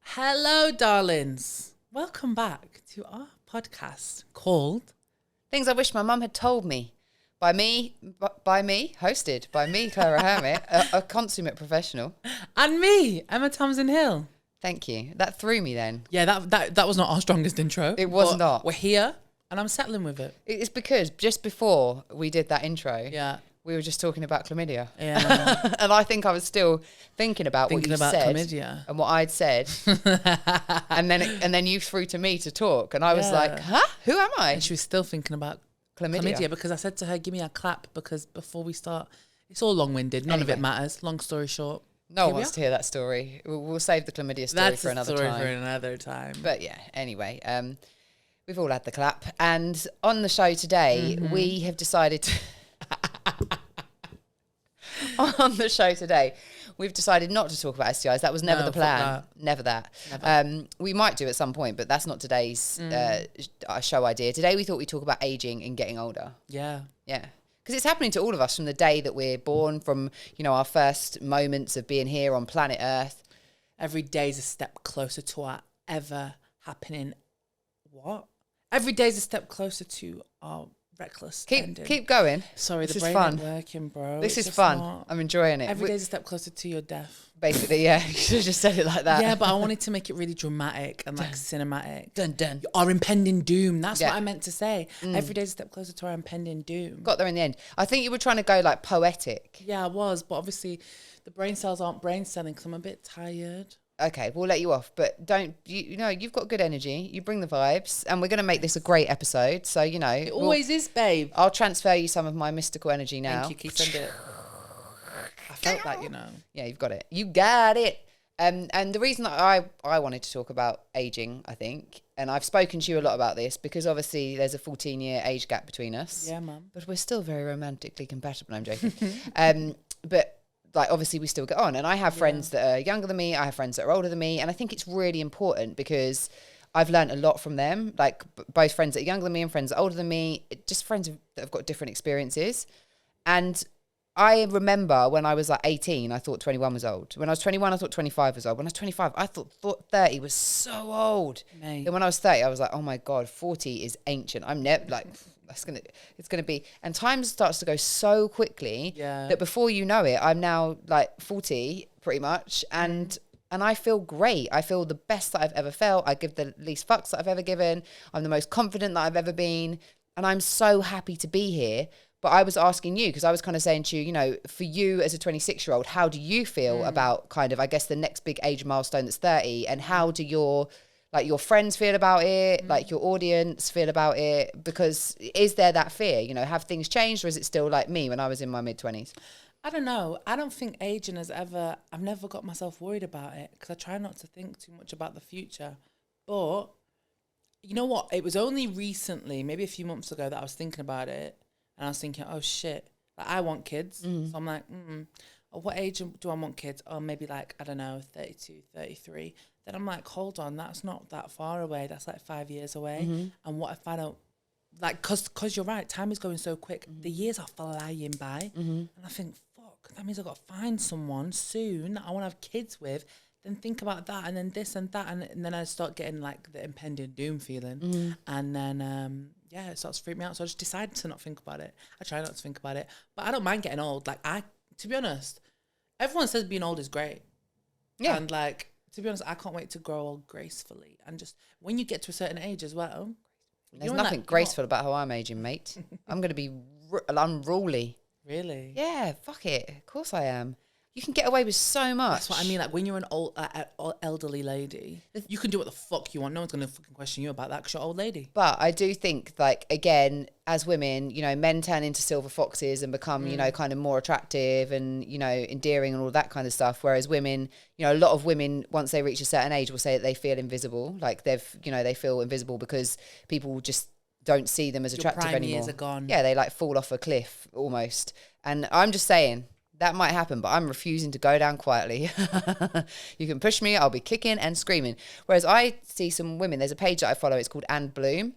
Hello, darlings. Welcome back to our podcast called Things I Wish My Mum Had Told Me. By me, hosted by me, Clara Hermit, a consummate professional. And me, Emma Thompson-Hill. Thank you. That threw me then. Yeah, that was not our strongest intro. It was not. We're here and I'm settling with it. It's because just before we did that intro, Yeah. we were just talking about chlamydia. Yeah. And I think I was still thinking about what you said chlamydia. and what I'd said. and then you threw to me to talk. And I was like, huh? Who am I? And she was still thinking about chlamydia because I said to her, give me a clap because before we start, it's all long-winded. None of it matters. Long story short. No one wants to hear that story. We'll save the chlamydia story for another time. That's a story for another time. But yeah, anyway, we've all had the clap. And on the show today, we have decided to... on the show today, we've decided not to talk about STIs. That was never the plan. Never that. Never. We might do at some point, but that's not today's show idea. Today we thought we'd talk about aging and getting older. Yeah. Yeah. Because it's happening to all of us from the day that we're born, from, you know, our first moments of being here on planet Earth. Every day's a step closer to our ever happening. What? Every day's a step closer to our reckless ending. Keep going. Sorry, this the brain fun. Ain't working, bro. This is fun. I'm enjoying it. Every day's a step closer to your death. Basically, yeah. You should have just said it like that. Yeah, but I wanted to make it really dramatic and like cinematic. Dun dun. Our impending doom. That's what I meant to say. Every day's a step closer to our impending doom. Got there in the end. I think you were trying to go like poetic. Yeah, I was, but obviously the brain cells aren't brain celling because I'm a bit tired. Okay, we'll let you off, but don't, you know, you've got good energy. You bring the vibes, and we're going to make this a great episode. So, you know. It always is, babe. I'll transfer you some of my mystical energy now. Thank you, keep send it. I felt that, you know. Yeah, you've got it. You got it. And the reason that I wanted to talk about aging, I think, and I've spoken to you a lot about this, because obviously there's a 14-year age gap between us. Yeah, mum. But we're still very romantically compatible. I'm joking. But like, obviously we still get on, and I have friends that are younger than me. I have friends that are older than me. And I think it's really important because I've learned a lot from them, like both friends that are younger than me and friends that are older than me, just friends that have got different experiences. And I remember when I was like 18, I thought 21 was old. When I was 21, I thought 25 was old. When I was 25, I thought 30 was so old. Mate. And when I was 30, I was like, oh my God, 40 is ancient. I'm never like... it's gonna be, and time starts to go so quickly that before you know it, I'm now like 40 pretty much, and I feel great. I feel the best that I've ever felt. I give the least fucks that I've ever given. I'm the most confident that I've ever been, and I'm so happy to be here. But I was asking you, because I was kind of saying to you, you know, for you as a 26-year-old, how do you feel about kind of, I guess, the next big age milestone that's 30, and how do your friends feel about it, like your audience feel about it? Because is there that fear, you know, have things changed, or is it still like me when I was in my mid-20s? I don't know. I don't think aging I've never got myself worried about it because I try not to think too much about the future. But you know what? It was only recently, maybe a few months ago, that I was thinking about it, and I was thinking, oh shit, like I want kids. So I'm like, what age do I want kids? Oh, maybe like, I don't know, 32, 33. Then I'm like, hold on, that's not that far away. That's like 5 years away. And what if I don't, like, cause you're right, time is going so quick. The years are flying by. And I think, fuck, that means I've got to find someone soon that I want to have kids with. Then think about that, and then this and that. And then I start getting like the impending doom feeling. And then, it starts to freak me out. So I just decided to not think about it. I try not to think about it. But I don't mind getting old. Like, to be honest, everyone says being old is great. Yeah. And like, to be honest, I can't wait to grow old gracefully. And just when you get to a certain age as well. There's nothing graceful about how I'm aging, mate. I'm going to be unruly. Really? Yeah, fuck it. Of course I am. You can get away with so much. That's what I mean. Like when you're an old, elderly lady, you can do what the fuck you want. No one's going to fucking question you about that because you're an old lady. But I do think, like, again, as women, you know, men turn into silver foxes and become, you know, kind of more attractive and, you know, endearing and all that kind of stuff. Whereas women, you know, a lot of women, once they reach a certain age, will say that they feel invisible. Like they feel invisible because people just don't see them as attractive anymore. Your prime years are gone. Yeah, they like fall off a cliff almost. And I'm just saying, that might happen, but I'm refusing to go down quietly. You can push me, I'll be kicking and screaming. Whereas I see some women, there's a page that I follow, it's called Anne Bloom,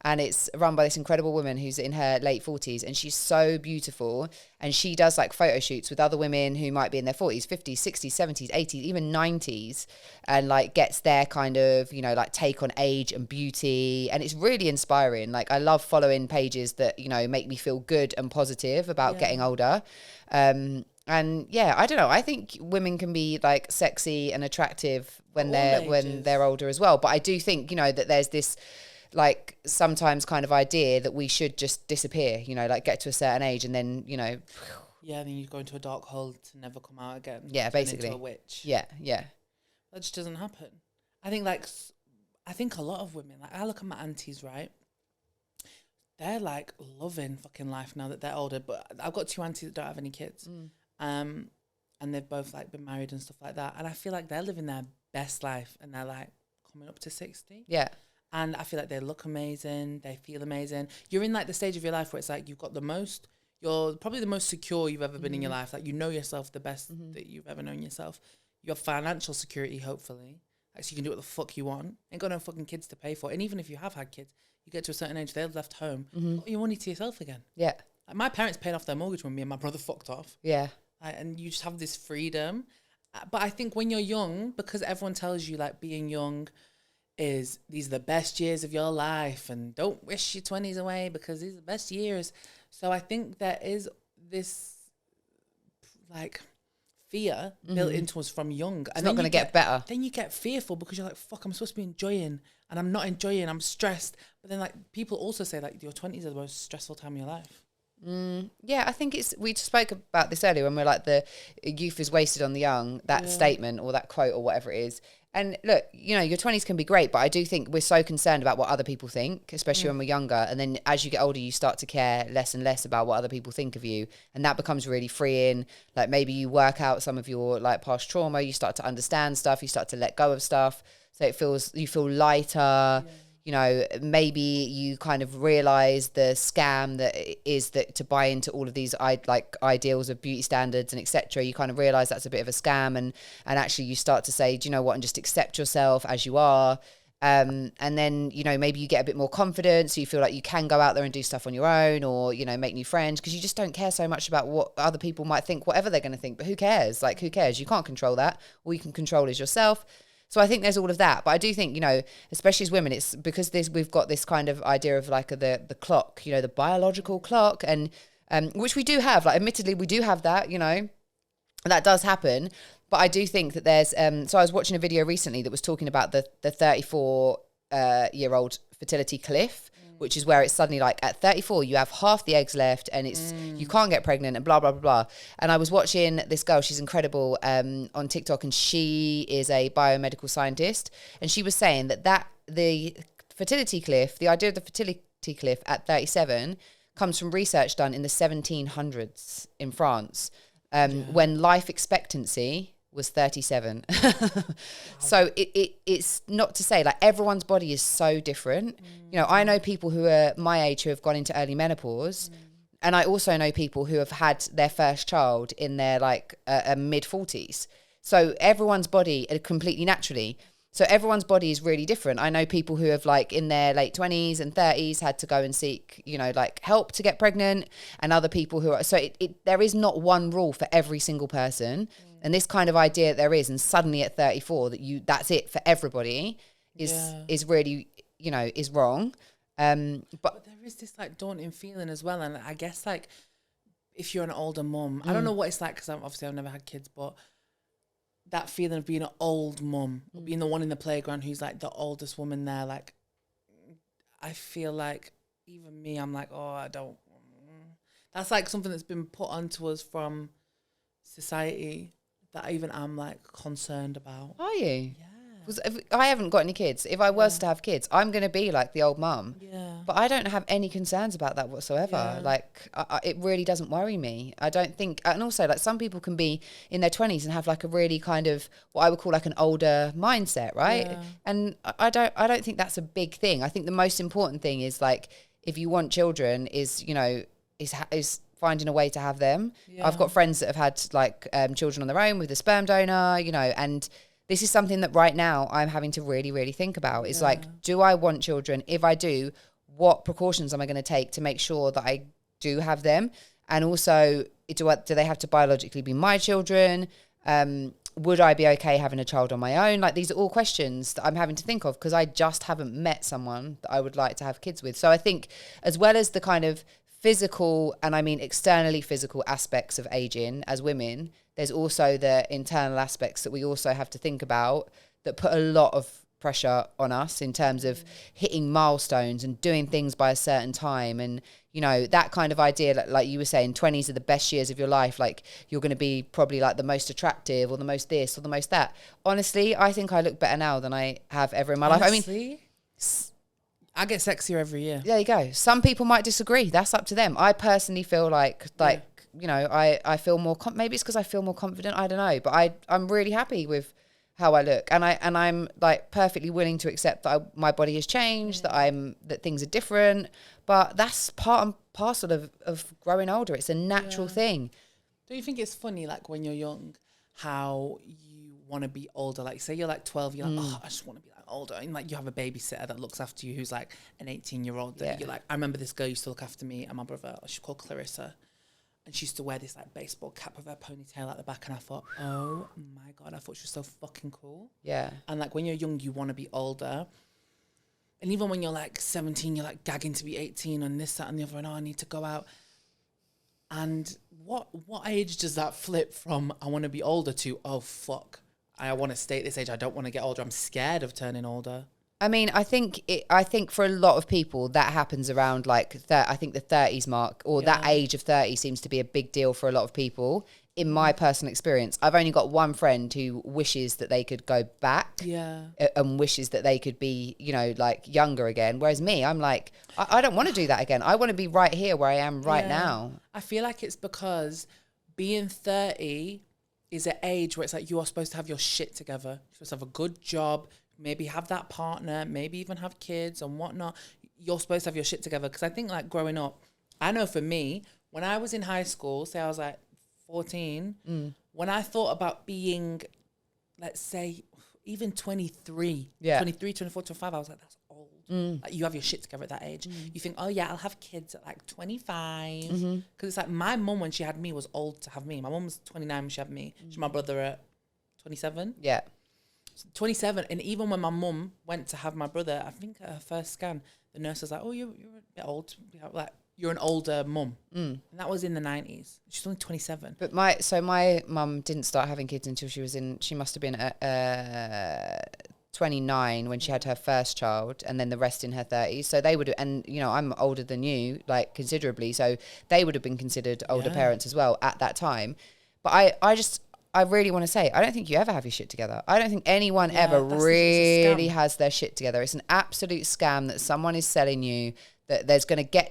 and it's run by this incredible woman who's in her late 40s, and she's so beautiful, and she does like photo shoots with other women who might be in their 40s, 50s, 60s, 70s, 80s, even 90s, and like gets their kind of, you know, like take on age and beauty. And it's really inspiring. Like I love following pages that, you know, make me feel good and positive about getting older. And yeah, I don't know. I think women can be like sexy and attractive when they're older as well. But I do think, you know, that there's this like sometimes kind of idea that we should just disappear, you know, like get to a certain age and then, you know. Yeah, then you go into a dark hole to never come out again. Yeah, basically. Into a witch. Yeah, yeah. That just doesn't happen. I think a lot of women, like I look at my aunties, right? They're like loving fucking life now that they're older. But I've got 2 aunties that don't have any kids. And they've both like been married and stuff like that. And I feel like they're living their best life and they're like coming up to 60. Yeah. And I feel like they look amazing. They feel amazing. You're in like the stage of your life where it's like you're probably the most secure you've ever been in your life. Like you know yourself the best that you've ever known yourself. You have financial security, hopefully. Like so you can do what the fuck you want. Ain't got no fucking kids to pay for. And even if you have had kids, you get to a certain age, they've left home. Got your money to yourself again. Yeah. Like my parents paid off their mortgage when me and my brother fucked off. Yeah. And you just have this freedom. But I think when you're young, because everyone tells you like being young is these are the best years of your life and don't wish your 20s away because these are the best years. So I think there is this like fear built into us from young. It's not going to get better. Then you get fearful because you're like, fuck, I'm supposed to be enjoying and I'm not enjoying, I'm stressed. But then like people also say like your 20s are the most stressful time of your life. Yeah, I think we spoke about this earlier when we're like the youth is wasted on the young, that statement or that quote or whatever it is. And look, you know, your 20s can be great, but I do think we're so concerned about what other people think, especially when we're younger. And then as you get older, you start to care less and less about what other people think of you. And that becomes really freeing. Like maybe you work out some of your like past trauma, you start to understand stuff, you start to let go of stuff. So you feel lighter. Yeah. You know, maybe you kind of realize the scam that is that to buy into all of these ideals of beauty standards and etc. You kind of realize that's a bit of a scam, and actually you start to say, do you know what, and just accept yourself as you are. And then, you know, maybe you get a bit more confidence, so you feel like you can go out there and do stuff on your own, or, you know, make new friends, because you just don't care so much about what other people might think, whatever they're going to think. But who cares? Like, who cares? You can't control that. All you can control is yourself. So I think there's all of that. But I do think, you know, especially as women, it's because we've got this kind of idea of like the clock, you know, the biological clock, and which we do have. Like, admittedly, we do have that, you know, that does happen. But I do think that there's, so I was watching a video recently that was talking about the 34-year-old fertility cliff, which is where it's suddenly like at 34, you have half the eggs left and it's you can't get pregnant and blah, blah, blah, blah. And I was watching this girl, she's incredible, on TikTok, and she is a biomedical scientist. And she was saying that the fertility cliff, the idea of the fertility cliff at 37 comes from research done in the 1700s in France, when life expectancy was 37. So it's not to say like everyone's body is so different. You know, I know people who are my age who have gone into early menopause, and I also know people who have had their first child in their like mid 40s. So everyone's body completely naturally. So everyone's body is really different. I know people who have like in their late 20s and 30s had to go and seek, you know, like help to get pregnant, and other people who are, so there is not one rule for every single person. And this kind of idea that there is, and suddenly at 34 that's it for everybody is really, you know, is wrong. But there is this like daunting feeling as well. And I guess like if you're an older mum, I don't know what it's like because I've never had kids, but that feeling of being an old mum, being the one in the playground who's like the oldest woman there, like I feel like even me, I'm like, oh, I don't. That's like something that's been put onto us from society that even I'm like concerned about. Are you? Yeah. Because I haven't got any kids. If I was to have kids, I'm going to be like the old mum. Yeah. But I don't have any concerns about that whatsoever. Yeah. Like, it really doesn't worry me. I don't think, and also like some people can be in their 20s and have like a really kind of what I would call like an older mindset, right? Yeah. And I don't think that's a big thing. I think the most important thing is like, if you want children, is, you know, is finding a way to have them. Yeah. I've got friends that have had like children on their own with a sperm donor, you know, and this is something that right now I'm having to really, really think about. Is like, do I want children? If I do, what precautions am I going to take to make sure that I do have them? And also, do they have to biologically be my children? Would I be okay having a child on my own? Like, these are all questions that I'm having to think of because I just haven't met someone that I would like to have kids with. So I think as well as the kind of physical, and I mean externally physical aspects of aging as women, there's also the internal aspects that we also have to think about that put a lot of pressure on us in terms of hitting milestones and doing things by a certain time. And, you know, that kind of idea, like you were saying, 20s are the best years of your life. Like, you're going to be probably like the most attractive or the most this or the most that. Honestly, I think I look better now than I have ever in my life. I mean, I get sexier every year. There you go. Some people might disagree. That's up to them. I personally feel like you know, I feel more, maybe it's because I feel more confident. I don't know. But I'm really happy with how I look, and I'm like perfectly willing to accept that my body has changed, that things are different, but that's part and parcel of growing older. It's a natural thing. Do you think it's funny, like when you're young, how you want to be older? Like, say you're like 12, you're like, oh, I just want to be like older, and like you have a babysitter that looks after you who's like an 18-year-old. You're like, I remember this girl used to look after me and my brother. She's called Clarissa. And she used to wear this like baseball cap with her ponytail at the back. And I thought, oh my God, I thought she was so fucking cool. Yeah. And like when you're young, you want to be older. And even when you're like 17, you're like gagging to be 18 and this, that and the other. And I need to go out. And what age does that flip from I want to be older to, oh fuck, I want to stay at this age. I don't want to get older. I'm scared of turning older. I mean, I think for a lot of people that happens around like I think the 30s mark, or that age of 30 seems to be a big deal for a lot of people. In my personal experience, I've only got one friend who wishes that they could go back, and wishes that they could be, you know, like younger again. Whereas me, I'm like, I don't want to do that again. I want to be right here where I am right now. I feel like it's because being 30 is an age where it's like you are supposed to have your shit together. You're supposed to have a good job. Maybe have that partner, maybe even have kids and whatnot. You're supposed to have your shit together. Because I think like growing up, I know for me, when I was in high school, say I was like 14, when I thought about being, let's say, even 23, 23, 24, 25, I was like, that's old. Like you have your shit together at that age. You think, oh yeah, I'll have kids at like 25. Because it's like my mum, when she had me, was old to have me. My mum was 29 when she had me. She had my brother at 27. Yeah. 27, and even when my mum went to have my brother, I think at her first scan, the nurse was like, oh, you're a bit old. Like, you're an older mum. And that was in the 90s. She's only 27. But my mum didn't start having kids until she must have been 29 when she had her first child, and then the rest in her 30s. So they would, and you know, I'm older than you, like considerably, so they would have been considered older parents as well at that time. But I really want to say, I don't think you ever have your shit together. I don't think anyone ever really has their shit together. It's an absolute scam that someone is selling you that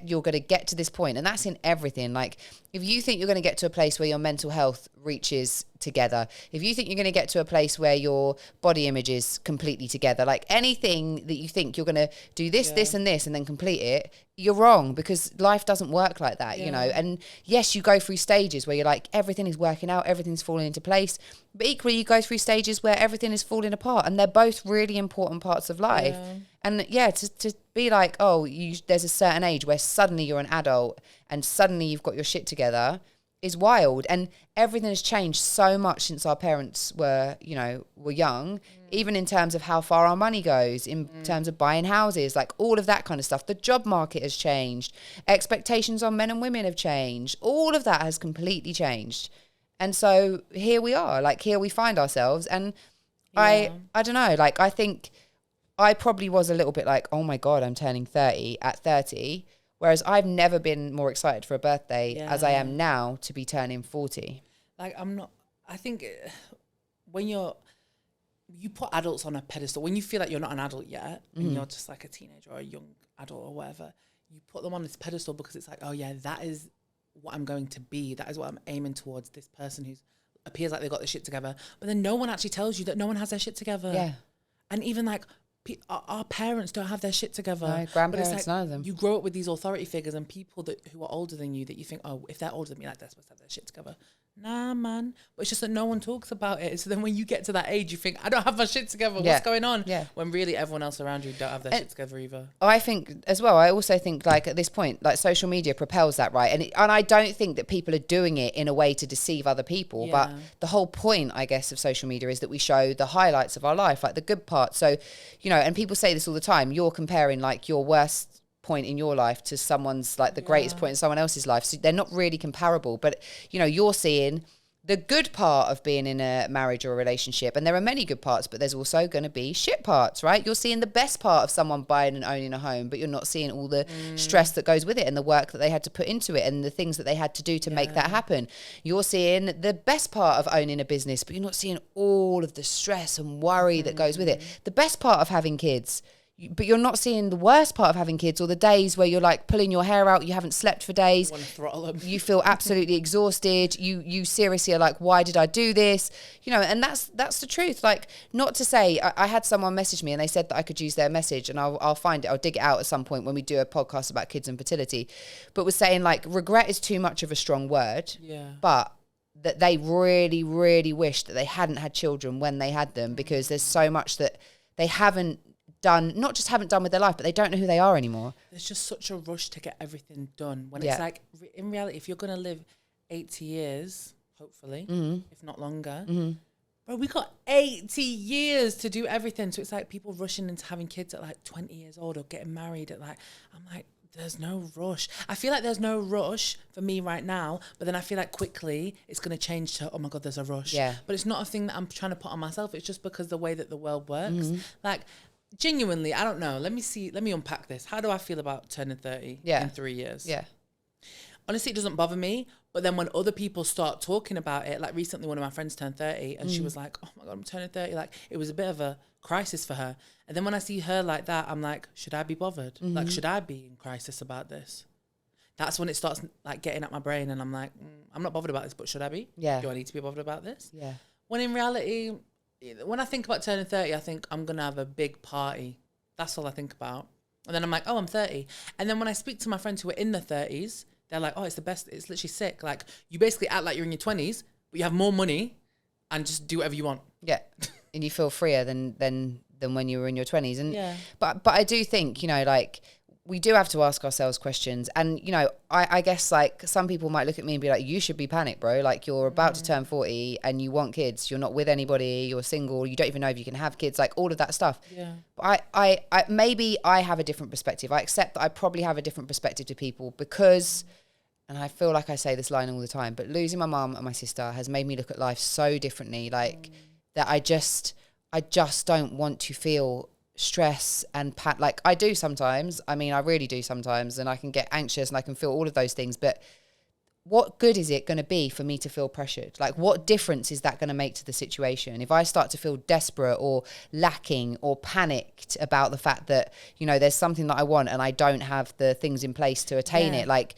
you're going to get to this point. And that's in everything. Like, if you think you're going to get to a place where your mental health reaches together, if you think you're going to get to a place where your body image is completely together, like anything that you think you're going to do this and this and then complete it, you're wrong, because life doesn't work like that, you know. And yes, you go through stages where you're like, everything is working out, everything's falling into place. But equally, you go through stages where everything is falling apart, and they're both really important parts of life. And to be like, oh, there's a certain age where suddenly you're an adult and suddenly you've got your shit together is wild. And everything has changed so much since our parents were young, even in terms of how far our money goes, in terms of buying houses, like all of that kind of stuff. The job market has changed. Expectations on men and women have changed. All of that has completely changed. And so here we are, like here we find ourselves. And I don't know, like I think I probably was a little bit like, oh my God, I'm turning 30 at 30. Whereas I've never been more excited for a birthday as I am now to be turning 40. Like I think when you put adults on a pedestal, when you feel like you're not an adult yet and you're just like a teenager or a young adult or whatever, you put them on this pedestal because it's like, oh yeah, that is what I'm going to be. That is what I'm aiming towards, this person who appears like they've got their shit together. But then no one actually tells you that no one has their shit together. Yeah. And even like, our parents don't have their shit together. No, grandparents, none of them. You grow up with these authority figures and people who are older than you that you think, oh, if they're older than me, like they're supposed to have their shit together. Nah, man. But it's just that no one talks about it. So then when you get to that age, you think, I don't have my shit together. What's going on? Yeah. When really everyone else around you don't have their shit together either. I think as well, I also think like at this point, like social media propels that, right? And I don't think that people are doing it in a way to deceive other people. But the whole point, I guess, of social media is that we show the highlights of our life, like the good parts. So, you know, and people say this all the time, you're comparing like your worst point in your life to someone's like the greatest point in someone else's life. So they're not really comparable, but you know, you're seeing the good part of being in a marriage or a relationship, and there are many good parts, but there's also going to be shit parts, right? You're seeing the best part of someone buying and owning a home, but you're not seeing all the stress that goes with it and the work that they had to put into it and the things that they had to do to make that happen. You're seeing the best part of owning a business, but you're not seeing all of the stress and worry that goes with it. The best part of having kids, but you're not seeing the worst part of having kids, or the days where you're like pulling your hair out, you haven't slept for days, You want to throttle them. you feel absolutely exhausted, you seriously are like, why did I do this? You know, and that's the truth. Like, not to say, I had someone message me and they said that I could use their message, and I'll find it, I'll dig it out at some point when we do a podcast about kids and fertility, but was saying like, regret is too much of a strong word, but that they really, really wish that they hadn't had children when they had them, because there's so much that they haven't done, not just haven't done with their life, but they don't know who they are anymore. There's just such a rush to get everything done when it's like, in reality, if you're going to live 80 years, hopefully, if not longer, bro, we got 80 years to do everything. So it's like people rushing into having kids at like 20 years old or getting married at like, I'm like, there's no rush. I feel like there's no rush for me right now, but then I feel like quickly it's going to change to, oh my God, there's a rush. Yeah. But it's not a thing that I'm trying to put on myself. It's just because the way that the world works. Like, genuinely, I don't know. Let me unpack this. How do I feel about turning 30 in 3 years? Yeah. Honestly, it doesn't bother me. But then when other people start talking about it, like recently one of my friends turned 30 and she was like, oh my God, I'm turning 30. Like, it was a bit of a crisis for her. And then when I see her like that, I'm like, should I be bothered? Like, should I be in crisis about this? That's when it starts like getting at my brain and I'm like, I'm not bothered about this, but should I be? Yeah. Do I need to be bothered about this? Yeah. When in reality, when I think about turning 30, I think I'm going to have a big party. That's all I think about. And then I'm like, oh, I'm 30. And then when I speak to my friends who are in their 30s, they're like, oh, it's the best. It's literally sick. Like, you basically act like you're in your 20s, but you have more money and just do whatever you want. Yeah. And you feel freer than when you were in your 20s. And but I do think, you know, like, we do have to ask ourselves questions. And, you know, I guess like some people might look at me and be like, you should be panicked, bro. Like, you're about to turn 40 and you want kids. You're not with anybody. You're single. You don't even know if you can have kids, like all of that stuff. Yeah. But I maybe I have a different perspective. I accept that I probably have a different perspective to people because, and I feel like I say this line all the time, but losing my mum and my sister has made me look at life so differently. Like that I just don't want to feel stress and like I do sometimes. I mean, I really do sometimes, and I can get anxious and I can feel all of those things, but what good is it going to be for me to feel pressured? Like, what difference is that going to make to the situation if I start to feel desperate or lacking or panicked about the fact that, you know, there's something that I want and I don't have the things in place to attain it? Like,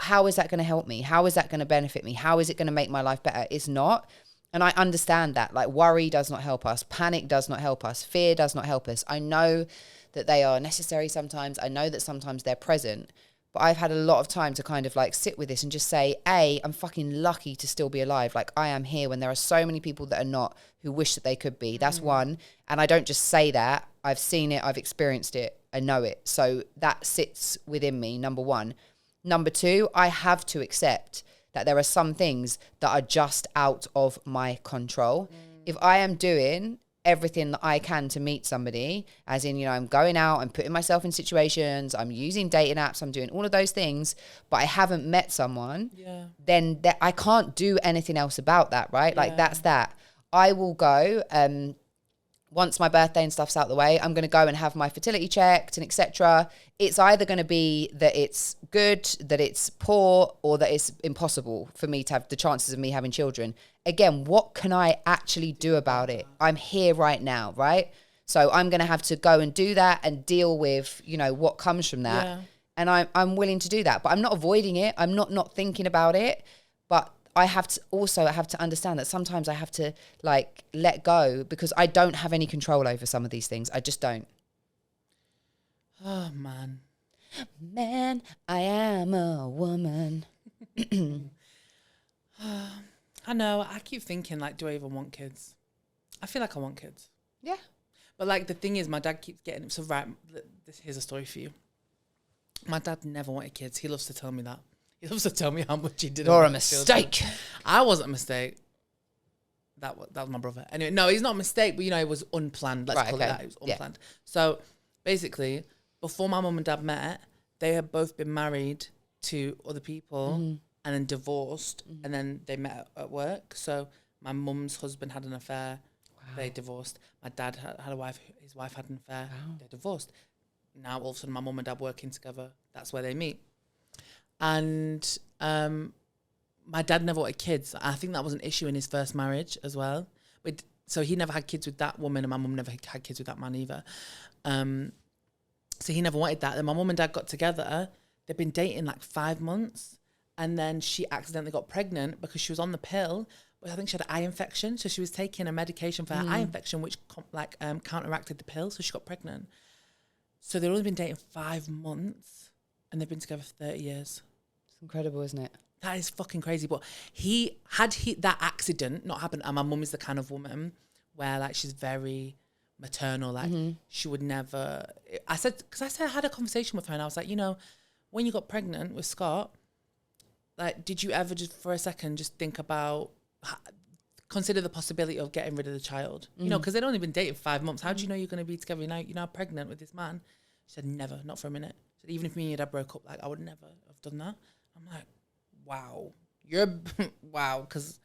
how is that going to help me? How is that going to benefit me? How is it going to make my life better? It's not. And I understand that, like, worry does not help us. Panic does not help us. Fear does not help us. I know that they are necessary sometimes. I know that sometimes they're present. But I've had a lot of time to kind of like sit with this and just say, I'm fucking lucky to still be alive. Like, I am here when there are so many people that are not, who wish that they could be. That's one. And I don't just say that. I've seen it. I've experienced it. I know it. So that sits within me, number one. Number two, I have to accept that there are some things that are just out of my control. If I am doing everything that I can to meet somebody, as in, you know, I'm going out, I'm putting myself in situations, I'm using dating apps, I'm doing all of those things, but I haven't met someone, then I can't do anything else about that, right? Like, that's that. I will go, once my birthday and stuff's out the way, I'm going to go and have my fertility checked and etc. It's either going to be that it's good, that it's poor, or that it's impossible for me to have the chances of me having children. Again, what can I actually do about it? I'm here right now, right? So I'm going to have to go and do that and deal with, you know, what comes from that. Yeah. And I'm willing to do that. But I'm not avoiding it. I'm not thinking about it. But I have to understand that sometimes I have to like let go because I don't have any control over some of these things. I just don't. Oh, man. Man, I am a woman. I know. I keep thinking, like, do I even want kids? I feel like I want kids. Yeah. But, like, the thing is, my dad keeps getting... So, right, here's a story for you. My dad never wanted kids. He loves to tell me that. He loves to tell me how much he didn't You're want a mistake. children. I wasn't a mistake. That was my brother. Anyway, no, he's not a mistake, but, you know, it was unplanned. Let's call it that. It was unplanned. Yeah. So, basically, before my mum and dad met, they had both been married to other people and then divorced, and then they met at work. So, my mum's husband had an affair. Wow. They divorced. My dad had a wife. His wife had an affair. Wow. They divorced. Now, all of a sudden, my mum and dad working together. That's where they meet. And my dad never wanted kids. I think that was an issue in his first marriage as well. So he never had kids with that woman, and my mum never had kids with that man either. So he never wanted that. Then my mum and dad got together. They'd been dating like 5 months. And then she accidentally got pregnant because she was on the pill. But I think she had an eye infection. So she was taking a medication for her eye infection, which counteracted the pill. So she got pregnant. So they'd only been dating 5 months, and they've been together for 30 years. It's incredible, isn't it? That is fucking crazy. But that accident not happened, and my mum is the kind of woman where, like, she's very maternal. Like, she would never... I had a conversation with her, and I was like, you know, when you got pregnant with Scott, like, did you ever just for a second just think about... consider the possibility of getting rid of the child, you know, because they'd only been dating 5 months. How do you know you're going to be together? You're now pregnant with this man. She said, never, not for a minute. She said, even if me and your dad broke up, like, I would never have done that. I'm like, wow, wow. Because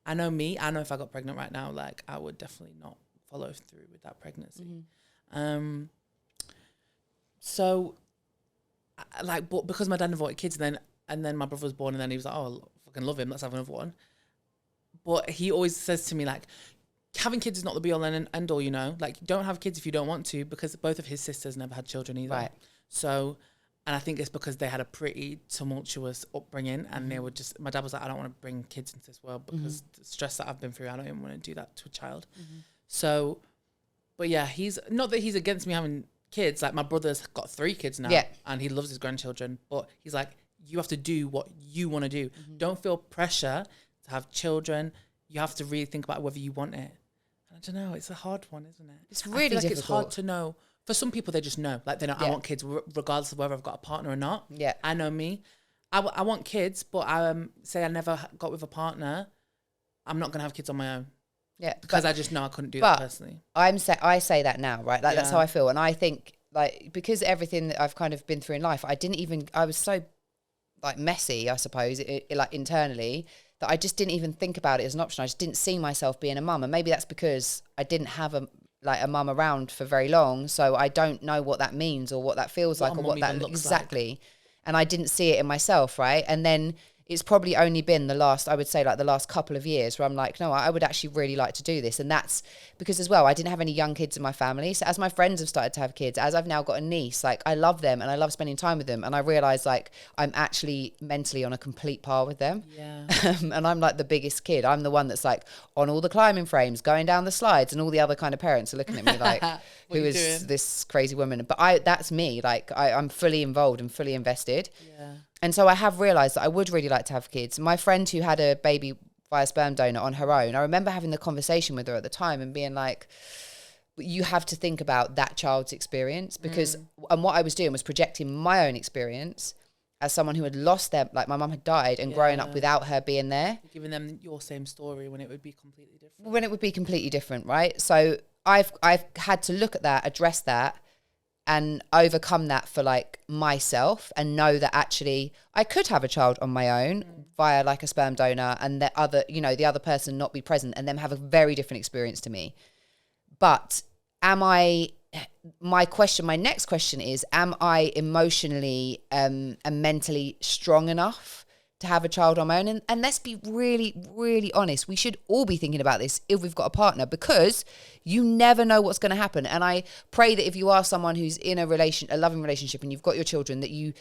I know me, I know if I got pregnant right now, like, I would definitely not follow through with that pregnancy. So, like, but because my dad never wanted kids, and then my brother was born, and then he was like, oh, I fucking love him, let's have another one. But he always says to me, like, having kids is not the be all and end all, you know? Like, don't have kids if you don't want to, because both of his sisters never had children either. Right. So, and I think it's because they had a pretty tumultuous upbringing, and they were just, my dad was like, I don't want to bring kids into this world because the stress that I've been through, I don't even want to do that to a child. So, but yeah, he's, not that he's against me having kids. Like, my brother's got 3 kids now, and he loves his grandchildren, but he's like, you have to do what you want to do. Don't feel pressure to have children. You have to really think about whether you want it. I don't know. It's a hard one, isn't it? It's really difficult. It's hard to know. For some people, they just know. Like, they know, I want kids regardless of whether I've got a partner or not. Yeah. I know me. I want kids, but say I never got with a partner, I'm not going to have kids on my own. Yeah. Because I just know I couldn't do that personally. I say that now, right? Like, that's how I feel. And I think, like, because everything that I've kind of been through in life, I was so, like, messy, I suppose, like, internally, that I just didn't even think about it as an option. I just didn't see myself being a mum. And maybe that's because I didn't have a mum around for very long. So I don't know what that means or what that feels like or what that looks exactly like. And I didn't see it in myself, right? And then it's probably only been the last couple of years where I'm like, no, I would actually really like to do this. And that's because as well, I didn't have any young kids in my family. So as my friends have started to have kids, as I've now got a niece, like, I love them and I love spending time with them. And I realize, like, I'm actually mentally on a complete par with them. Yeah. And I'm like the biggest kid. I'm the one that's like on all the climbing frames, going down the slides, and all the other kind of parents are looking at me like, who is doing? This crazy woman? But that's me. Like, I'm fully involved and fully invested. Yeah. And so I have realised that I would really like to have kids. My friend who had a baby via sperm donor on her own, I remember having the conversation with her at the time and being like, you have to think about that child's experience, because and what I was doing was projecting my own experience as someone who had lost their, like, my mum had died and growing up without her being there. Giving them your same story when it would be completely different. When it would be completely different, right? So I've had to look at that, address that, and overcome that for, like, myself, and know that actually I could have a child on my own via, like, a sperm donor, and the other person not be present and them have a very different experience to me. But my next question is, am I emotionally and mentally strong enough to have a child on my own? And let's be really, really honest. We should all be thinking about this if we've got a partner, because you never know what's going to happen. And I pray that if you are someone who's in a loving relationship, and you've got your children, that you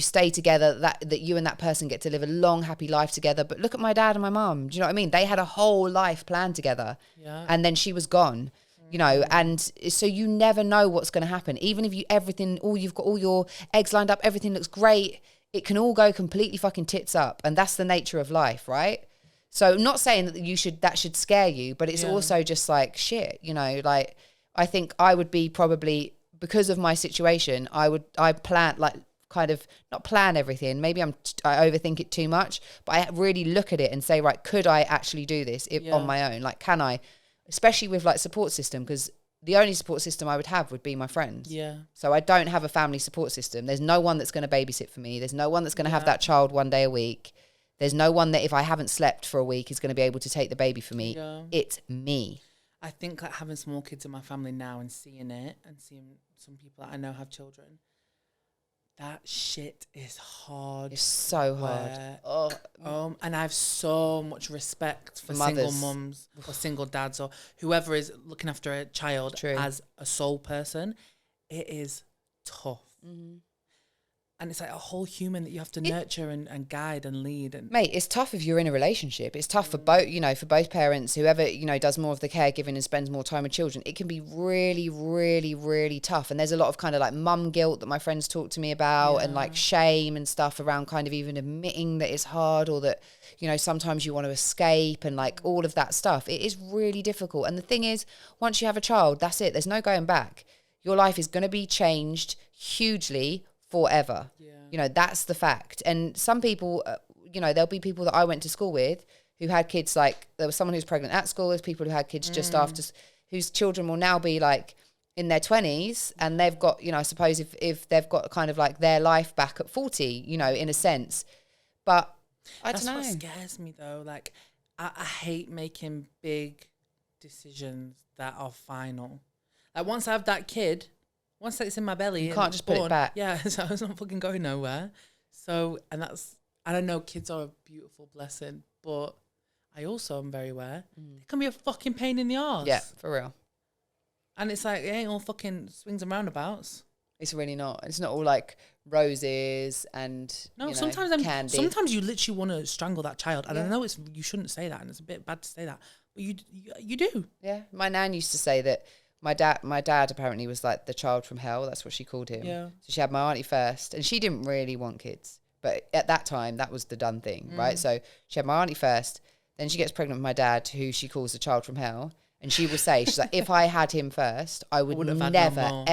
stay together, that you and that person get to live a long, happy life together. But look at my dad and my mum. Do you know what I mean? They had a whole life planned together, and then she was gone. And so you never know what's going to happen. Even if you've got all your eggs lined up, everything looks great, it can all go completely fucking tits up. And that's the nature of life, right? So not saying that that should scare you, but it's also just like, shit, you know, like, I think I would be probably, because of my situation, I plan, like, kind of not plan everything. Maybe I overthink it too much, but I really look at it and say, right, could I actually do this on my own? Like, can I, especially with like support system, because the only support system I would have would be my friends. Yeah. So I don't have a family support system. There's no one that's going to babysit for me. There's no one that's going to have that child one day a week. There's no one that if I haven't slept for a week is going to be able to take the baby for me. Yeah. It's me. I think like having small kids in my family now and seeing it and seeing some people that I know have children, that shit is hard. It's so hard. And I have so much respect for single mums or single dads or whoever is looking after a child as a sole person. It is tough. Mm-hmm. And it's like a whole human that you have to nurture and guide and lead. And mate, it's tough if you're in a relationship. It's tough for both, you know, for both parents, whoever, you know, does more of the caregiving and spends more time with children. It can be really, really, really tough. And there's a lot of kind of like mum guilt that my friends talk to me about and like shame and stuff around kind of even admitting that it's hard or that, you know, sometimes you want to escape and like all of that stuff. It is really difficult. And the thing is, once you have a child, that's it. There's no going back. Your life is going to be changed hugely forever. You know, that's the fact. And some people, you know, there'll be people that I went to school with who had kids, like there was someone who's pregnant at school. There's people who had kids just after, whose children will now be like in their 20s and they've got, you know, I suppose if they've got kind of like their life back at 40, you know, in a sense. But I don't know. That's what scares me though. Like I hate making big decisions that are final. Like once I have that kid, once it's in my belly, you can't just put it back. Yeah, so it's not fucking going nowhere. So, and that's, I don't know, kids are a beautiful blessing, but I also am very aware it can be a fucking pain in the arse. Yeah, for real. And it's like, it ain't all fucking swings and roundabouts. It's really not. It's not all like roses and candy. Sometimes you literally want to strangle that child. And I know you shouldn't say that, and it's a bit bad to say that, but you do. Yeah, my nan used to say that. My dad apparently was like the child from hell. That's what she called him. Yeah. So she had my auntie first, and she didn't really want kids, but at that time that was the done thing, right? So she had my auntie first, then she gets pregnant with my dad, who she calls the child from hell, and she will say, she's like, if I had him first, I would never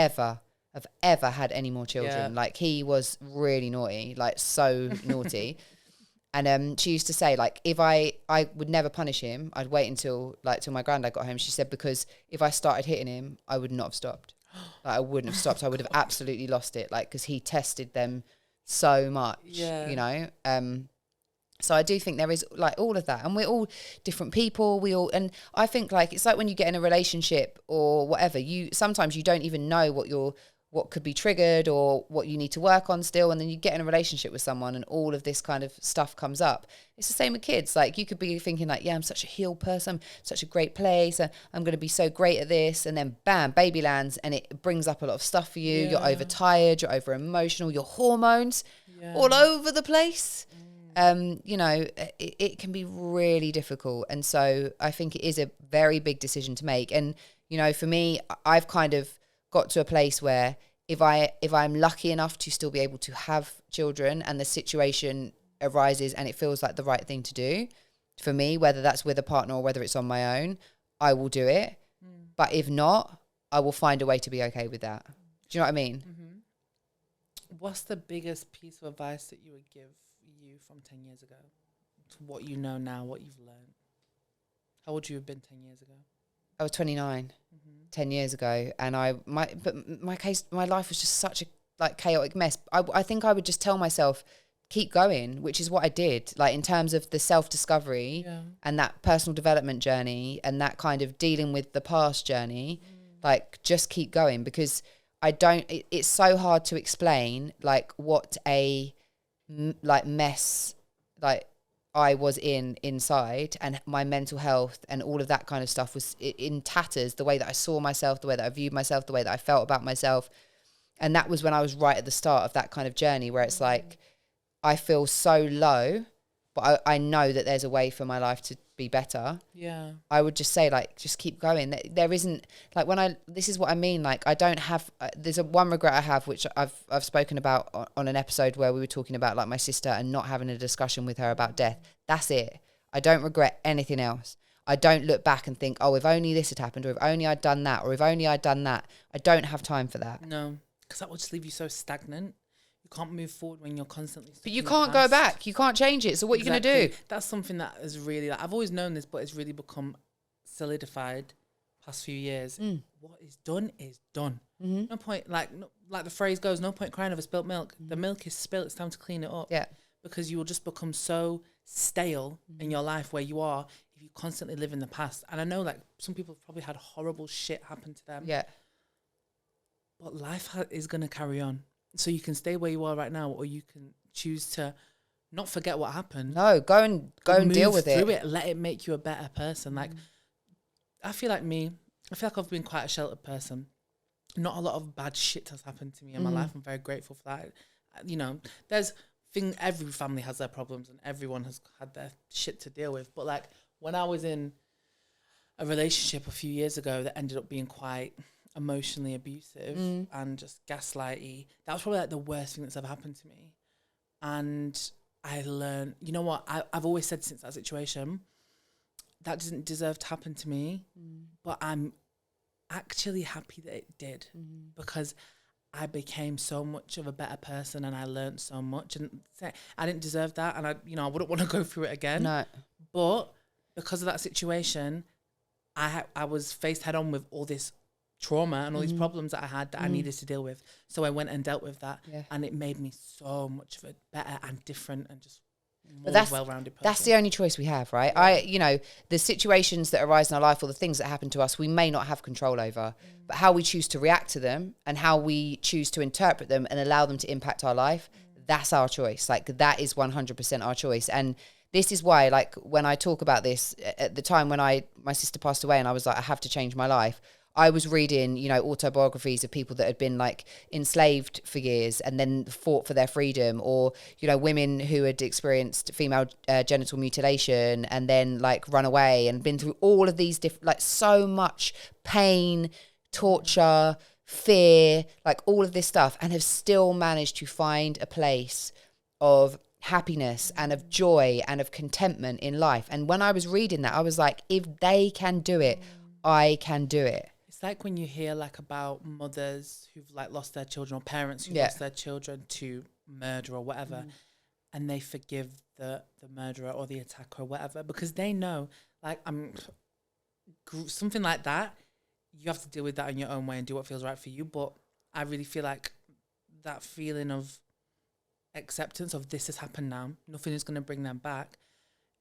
ever had any more children. Yeah. Like he was really naughty, like so naughty. And she used to say, like, if I would never punish him, I'd wait until my granddad got home. She said, because if I started hitting him, I would not have stopped. Like, I wouldn't have stopped. I would have absolutely lost it. Like, because he tested them so much, you know. So I do think there is like all of that, and we're all different people. And I think like it's like when you get in a relationship or whatever, sometimes you don't even know what could be triggered or what you need to work on still. And then you get in a relationship with someone and all of this kind of stuff comes up. It's the same with kids. Like you could be thinking like, yeah, I'm such a healed person, such a great place. I'm going to be so great at this. And then bam, baby lands and it brings up a lot of stuff for you. Yeah. You're overtired, you're over emotional, your hormones all over the place. You know, it can be really difficult. And so I think it is a very big decision to make. And, you know, for me, I've kind of got to a place where if I'm lucky enough to still be able to have children and the situation arises and it feels like the right thing to do for me, whether that's with a partner or whether it's on my own, I will do it. But if not, I will find a way to be okay with that. Do you know what I mean? Mm-hmm. What's the biggest piece of advice that you would give you from 10 years ago to what you know now, what you've learned? How would you have been 10 years ago? I was 29, 10 years ago, and my life was just such a like chaotic mess. I think I would just tell myself, keep going, which is what I did. Like in terms of the self-discovery and that personal development journey and that kind of dealing with the past journey, like just keep going, because it's so hard to explain like what a like mess like I was inside, and my mental health and all of that kind of stuff was in tatters. The way that I saw myself, the way that I viewed myself, the way that I felt about myself. And that was when I was right at the start of that kind of journey where it's like, I feel so low, but I know that there's a way for my life to be better. Yeah. I would just say like, just keep going. There isn't like this is what I mean. Like I don't have, there's one regret I have, which I've spoken about on an episode where we were talking about like my sister and not having a discussion with her about death. That's it. I don't regret anything else. I don't look back and think, oh, if only this had happened, or if only I'd done that, or if only I'd done that. I don't have time for that. No, because that would just leave you so stagnant. You can't move forward when you're constantly stuck. But you can't go back. You can't change it. So what are you going to do? That's something that is really, like, I've always known this, but it's really become solidified past few years. What is done is done. No point, like the phrase goes, no point crying over spilt milk. The milk is spilt. It's time to clean it up. Yeah. Because you will just become so stale in your life where you are if you constantly live in the past. And I know, like, some people have probably had horrible shit happen to them. Yeah. But life is going to carry on. So you can stay where you are right now, or you can choose to not forget what happened. No, go and deal with it. Through it. Let it make you a better person. Like, I feel like I've been quite a sheltered person. Not a lot of bad shit has happened to me in my life. I'm very grateful for that. You know, every family has their problems and everyone has had their shit to deal with. But, like, when I was in a relationship a few years ago that ended up being quite emotionally abusive and just gaslighty, that was probably, like, the worst thing that's ever happened to me. And I learned, you know what, I've always said since that situation, that didn't deserve to happen to me, but I'm actually happy that it did, because I became so much of a better person and I learned so much, and I didn't deserve that, and I wouldn't want to go through it again. No. But because of that situation, I was faced head on with all this trauma and all these problems that I had that I needed to deal with. So I went and dealt with that, and it made me so much of a better and different and just more well-rounded person. That's the only choice we have, right? Yeah. The situations that arise in our life or the things that happen to us, we may not have control over, but how we choose to react to them and how we choose to interpret them and allow them to impact our life, that's our choice. Like, that is 100% our choice. And this is why, like, when I talk about this, at the time when my sister passed away and I was like, I have to change my life, I was reading, autobiographies of people that had been, like, enslaved for years and then fought for their freedom, or, women who had experienced female genital mutilation and then, like, run away and been through all of these different, like, so much pain, torture, fear, like, all of this stuff, and have still managed to find a place of happiness and of joy and of contentment in life. And when I was reading that, I was like, if they can do it, I can do it. It's like when you hear, like, about mothers who've, like, lost their children, or parents who've lost their children to murder or whatever, and they forgive the murderer or the attacker or whatever, because they know, like, something like that, you have to deal with that in your own way and do what feels right for you. But I really feel like that feeling of acceptance of this has happened now, nothing is going to bring them back,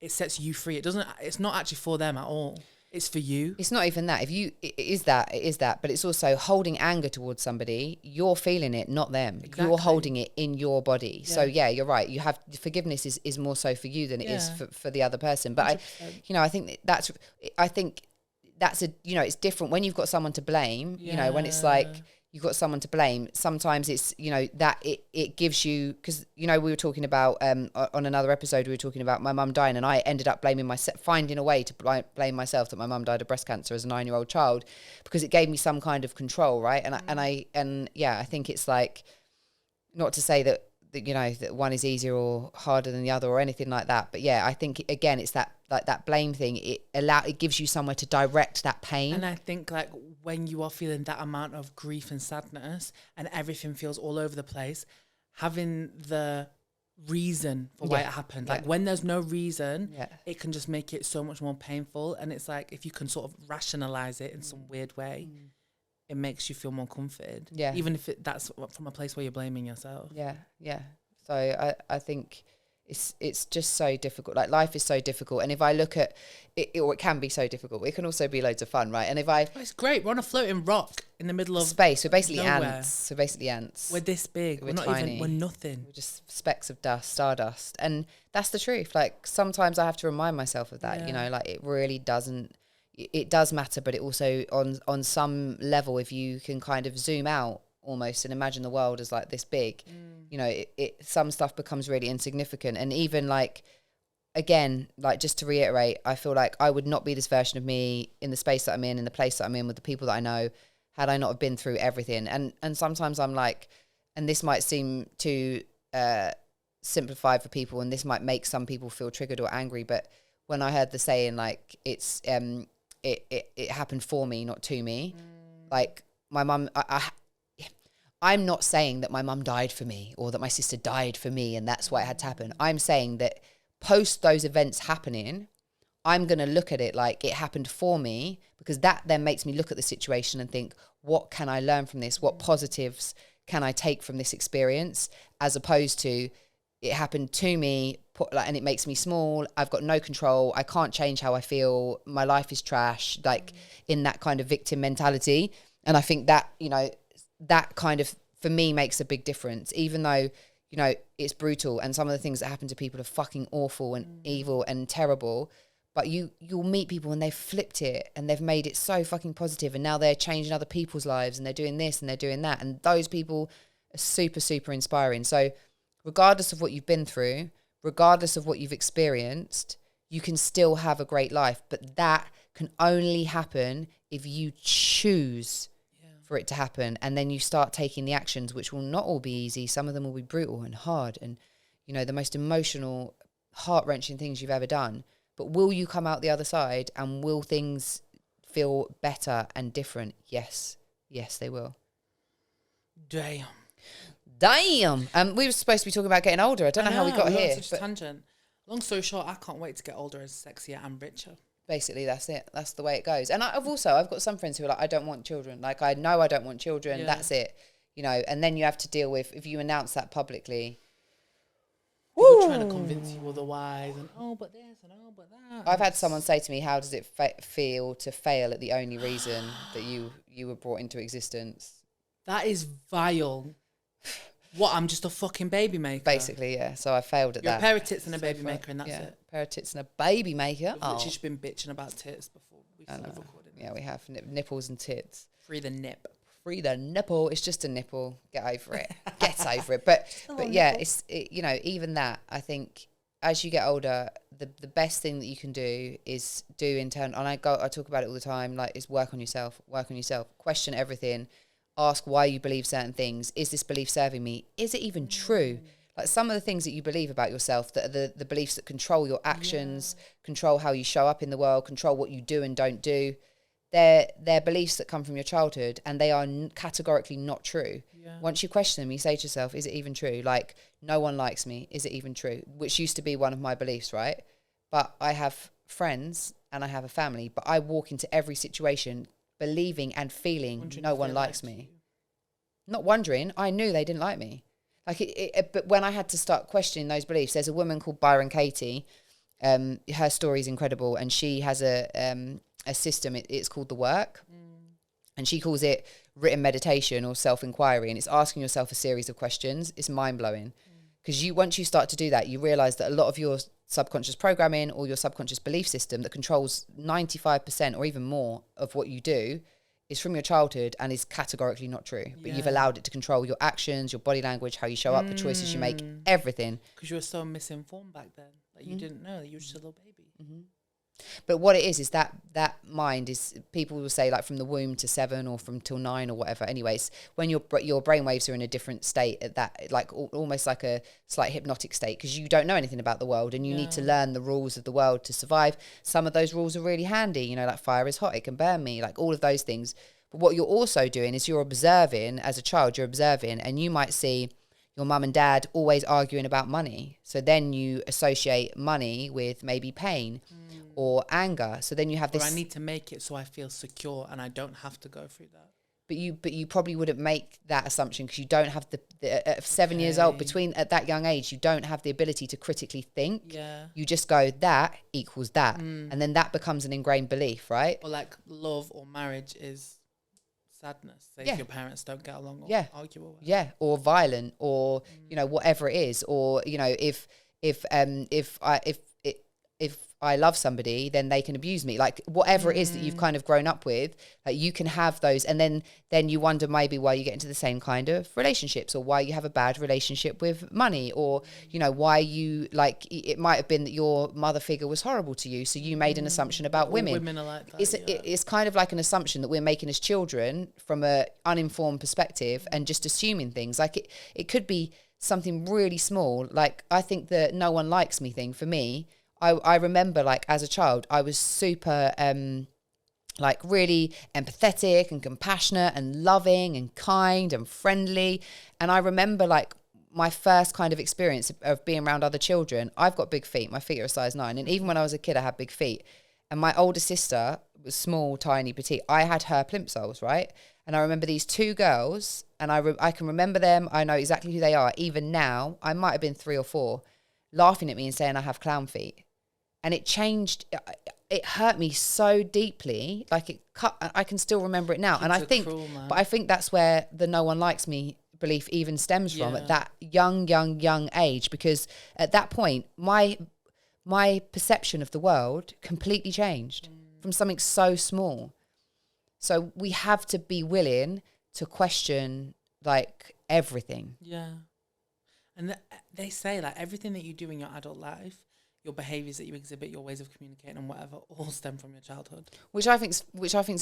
it sets you free. It's not actually for them at all. It's for you. It's not even that. It is that, but it's also holding anger towards somebody. You're feeling it, not them. Exactly. You're holding it in your body. Yeah. So yeah, you're right. You have forgiveness is more so for you than it is for the other person. But 100%. I think that's it's different when you've got someone to blame. Yeah. When it's like you've got someone to blame, sometimes it's, that it gives you, because, we were talking about, on another episode, we were talking about my mum dying, and I ended up blaming myself, finding a way to blame myself that my mum died of breast cancer as a 9-year-old child, because it gave me some kind of control, right? And I think it's like, not to say that one is easier or harder than the other or anything like that, but yeah, I think again, it's that, like, that blame thing. It gives you somewhere to direct that pain. And I think, like, when you are feeling that amount of grief and sadness and everything feels all over the place, having the reason for why it happened, like, when there's no reason, it can just make it so much more painful. And it's like, if you can sort of rationalize it in some weird way, it makes you feel more comforted. Yeah. Even if that's from a place where you're blaming yourself. Yeah. Yeah. So I think it's just so difficult. Like, life is so difficult. And if I look at it, or it can be so difficult, but it can also be loads of fun, right? And it's great. We're on a floating rock in the middle of space. We're basically nowhere. ants. We're this big. We're not tiny. We're nothing. We're just specks of dust, stardust. And that's the truth. Like, sometimes I have to remind myself of that, like, it really doesn't, it does matter, but it also on some level, if you can kind of zoom out almost and imagine the world as, like, this big, some stuff becomes really insignificant. And even, like, again, like, just to reiterate, I feel like I would not be this version of me in the space that I'm in the place that I'm in, with the people that I know, had I not have been through everything. And sometimes I'm like, and this might seem too simplified for people, and this might make some people feel triggered or angry, but when I heard the saying, like, it's it happened for me, not to me. Like, my mum, I'm not saying that my mum died for me or that my sister died for me and that's why it had to happen. I'm saying that post those events happening, I'm going to look at it like it happened for me, because that then makes me look at the situation and think, what can I learn from this? What positives can I take from this experience? As opposed to, it happened to me, and it makes me small. I've got no control. I can't change how I feel. My life is trash, like in that kind of victim mentality. And I think that, you know, that kind of, for me, makes a big difference, even though, you know, it's brutal and some of the things that happen to people are fucking awful and evil and terrible. But you'll meet people and they've flipped it and they've made it so fucking positive, and now they're changing other people's lives and they're doing this and they're doing that. And those people are super, super inspiring. So regardless of what you've been through, regardless of what you've experienced, you can still have a great life. But that can only happen if you choose for it to happen. And then you start taking the actions, which will not all be easy. Some of them will be brutal and hard and, you know, the most emotional, heart-wrenching things you've ever done. But will you come out the other side, and will things feel better and different? Yes. Yes, they will. Damn. We were supposed to be talking about getting older. I don't know how we got here. Such a tangent. Long story short, I can't wait to get older, as sexier and richer. Basically, that's it. That's the way it goes. And I've got some friends who are like, I don't want children. Like, I know I don't want children. Yeah. That's it. You know, and then you have to deal with, if you announce that publicly, people trying to convince you otherwise, and but this and but that. I've had someone say to me, how does it feel to fail at the only reason that you were brought into existence? That is vile. What, I'm just a fucking baby maker? Basically, yeah. So I failed at that. You're a pair of tits and a baby maker, and that's it. A pair of tits and a baby maker. We've literally just been bitching about tits before we started recording. Yeah, we have. Nipples and tits. Free the nip. Free the nipple. It's just a nipple. Get over it. Get over it. But yeah, you know, even that, I think as you get older, the best thing that you can do is do internal. And I talk about it all the time. Like, is work on yourself. Question everything. Ask why you believe certain things. Is this belief serving me? Is it even true? Like, some of the things that you believe about yourself, that are the beliefs that control your actions, control how you show up in the world, control what you do and don't do. They're beliefs that come from your childhood, and they are categorically not true. Yeah. Once you question them, you say to yourself, is it even true? Like, no one likes me. Is it even true? Which used to be one of my beliefs, right? But I have friends and I have a family, but I walk into every situation believing and feeling no one likes me. Not wondering, I knew they didn't like me. Like, but when I had to start questioning those beliefs, there's a woman called Byron Katie. Her story is incredible, and she has a system. It's called The Work, and she calls it written meditation or self-inquiry, and it's asking yourself a series of questions. It's mind-blowing, because once you start to do that, you realize that a lot of your subconscious programming or your subconscious belief system that controls 95% or even more of what you do is from your childhood and is categorically not true. But you've allowed it to control your actions, your body language, how you show up, the choices you make, everything. Because you were so misinformed back then that you didn't know that you were just a little baby. But what it is that mind is, people will say, like, from the womb to 7 or from till 9 or whatever. Anyways, when your brainwaves are in a different state at that, like almost like a slight hypnotic state, because you don't know anything about the world and you need to learn the rules of the world to survive. Some of those rules are really handy, you know, like fire is hot, it can burn me, like all of those things. But what you're also doing is you're observing, as a child, and you might see your mum and dad always arguing about money. So then you associate money with maybe pain or anger. So then you have this. Or I need to make it so I feel secure and I don't have to go through that. But you probably wouldn't make that assumption, because you don't have at 7 years old, at that young age, you don't have the ability to critically think. Yeah. You just go, that equals that. And then that becomes an ingrained belief, right? Or like love or marriage is sadness. Say if your parents don't get along or argue or whatever. Yeah. Or violent, or, you know, whatever it is. Or, you know, if I love somebody, then they can abuse me. Like, whatever it is that you've kind of grown up with, like, you can have those, and then you wonder maybe why you get into the same kind of relationships, or why you have a bad relationship with money, or, you know, why you, like, it might have been that your mother figure was horrible to you, so you made an assumption about women. Women are like that. It's kind of like an assumption that we're making as children from a uninformed perspective, and just assuming things. Like, it could be something really small. Like, I think the no one likes me thing for me, I remember like as a child, I was super like really empathetic and compassionate and loving and kind and friendly. And I remember like my first kind of experience of being around other children. I've got big feet. My feet are a size 9. And even when I was a kid, I had big feet. And my older sister was small, tiny, petite. I had her plimsolls, right? And I remember these 2 girls, and I can remember them. I know exactly who they are. Even now, I might have been 3 or 4, laughing at me and saying I have clown feet. And it changed. It hurt me so deeply. Like it cut. I can still remember it now. And I think, but I think that's where the no one likes me belief even stems from, at that young age. Because at that point, my perception of the world completely changed from something so small. So we have to be willing to question like everything. Yeah. And they say like everything that you do in your adult life, your behaviours that you exhibit, your ways of communicating and whatever, all stem from your childhood. Which I think's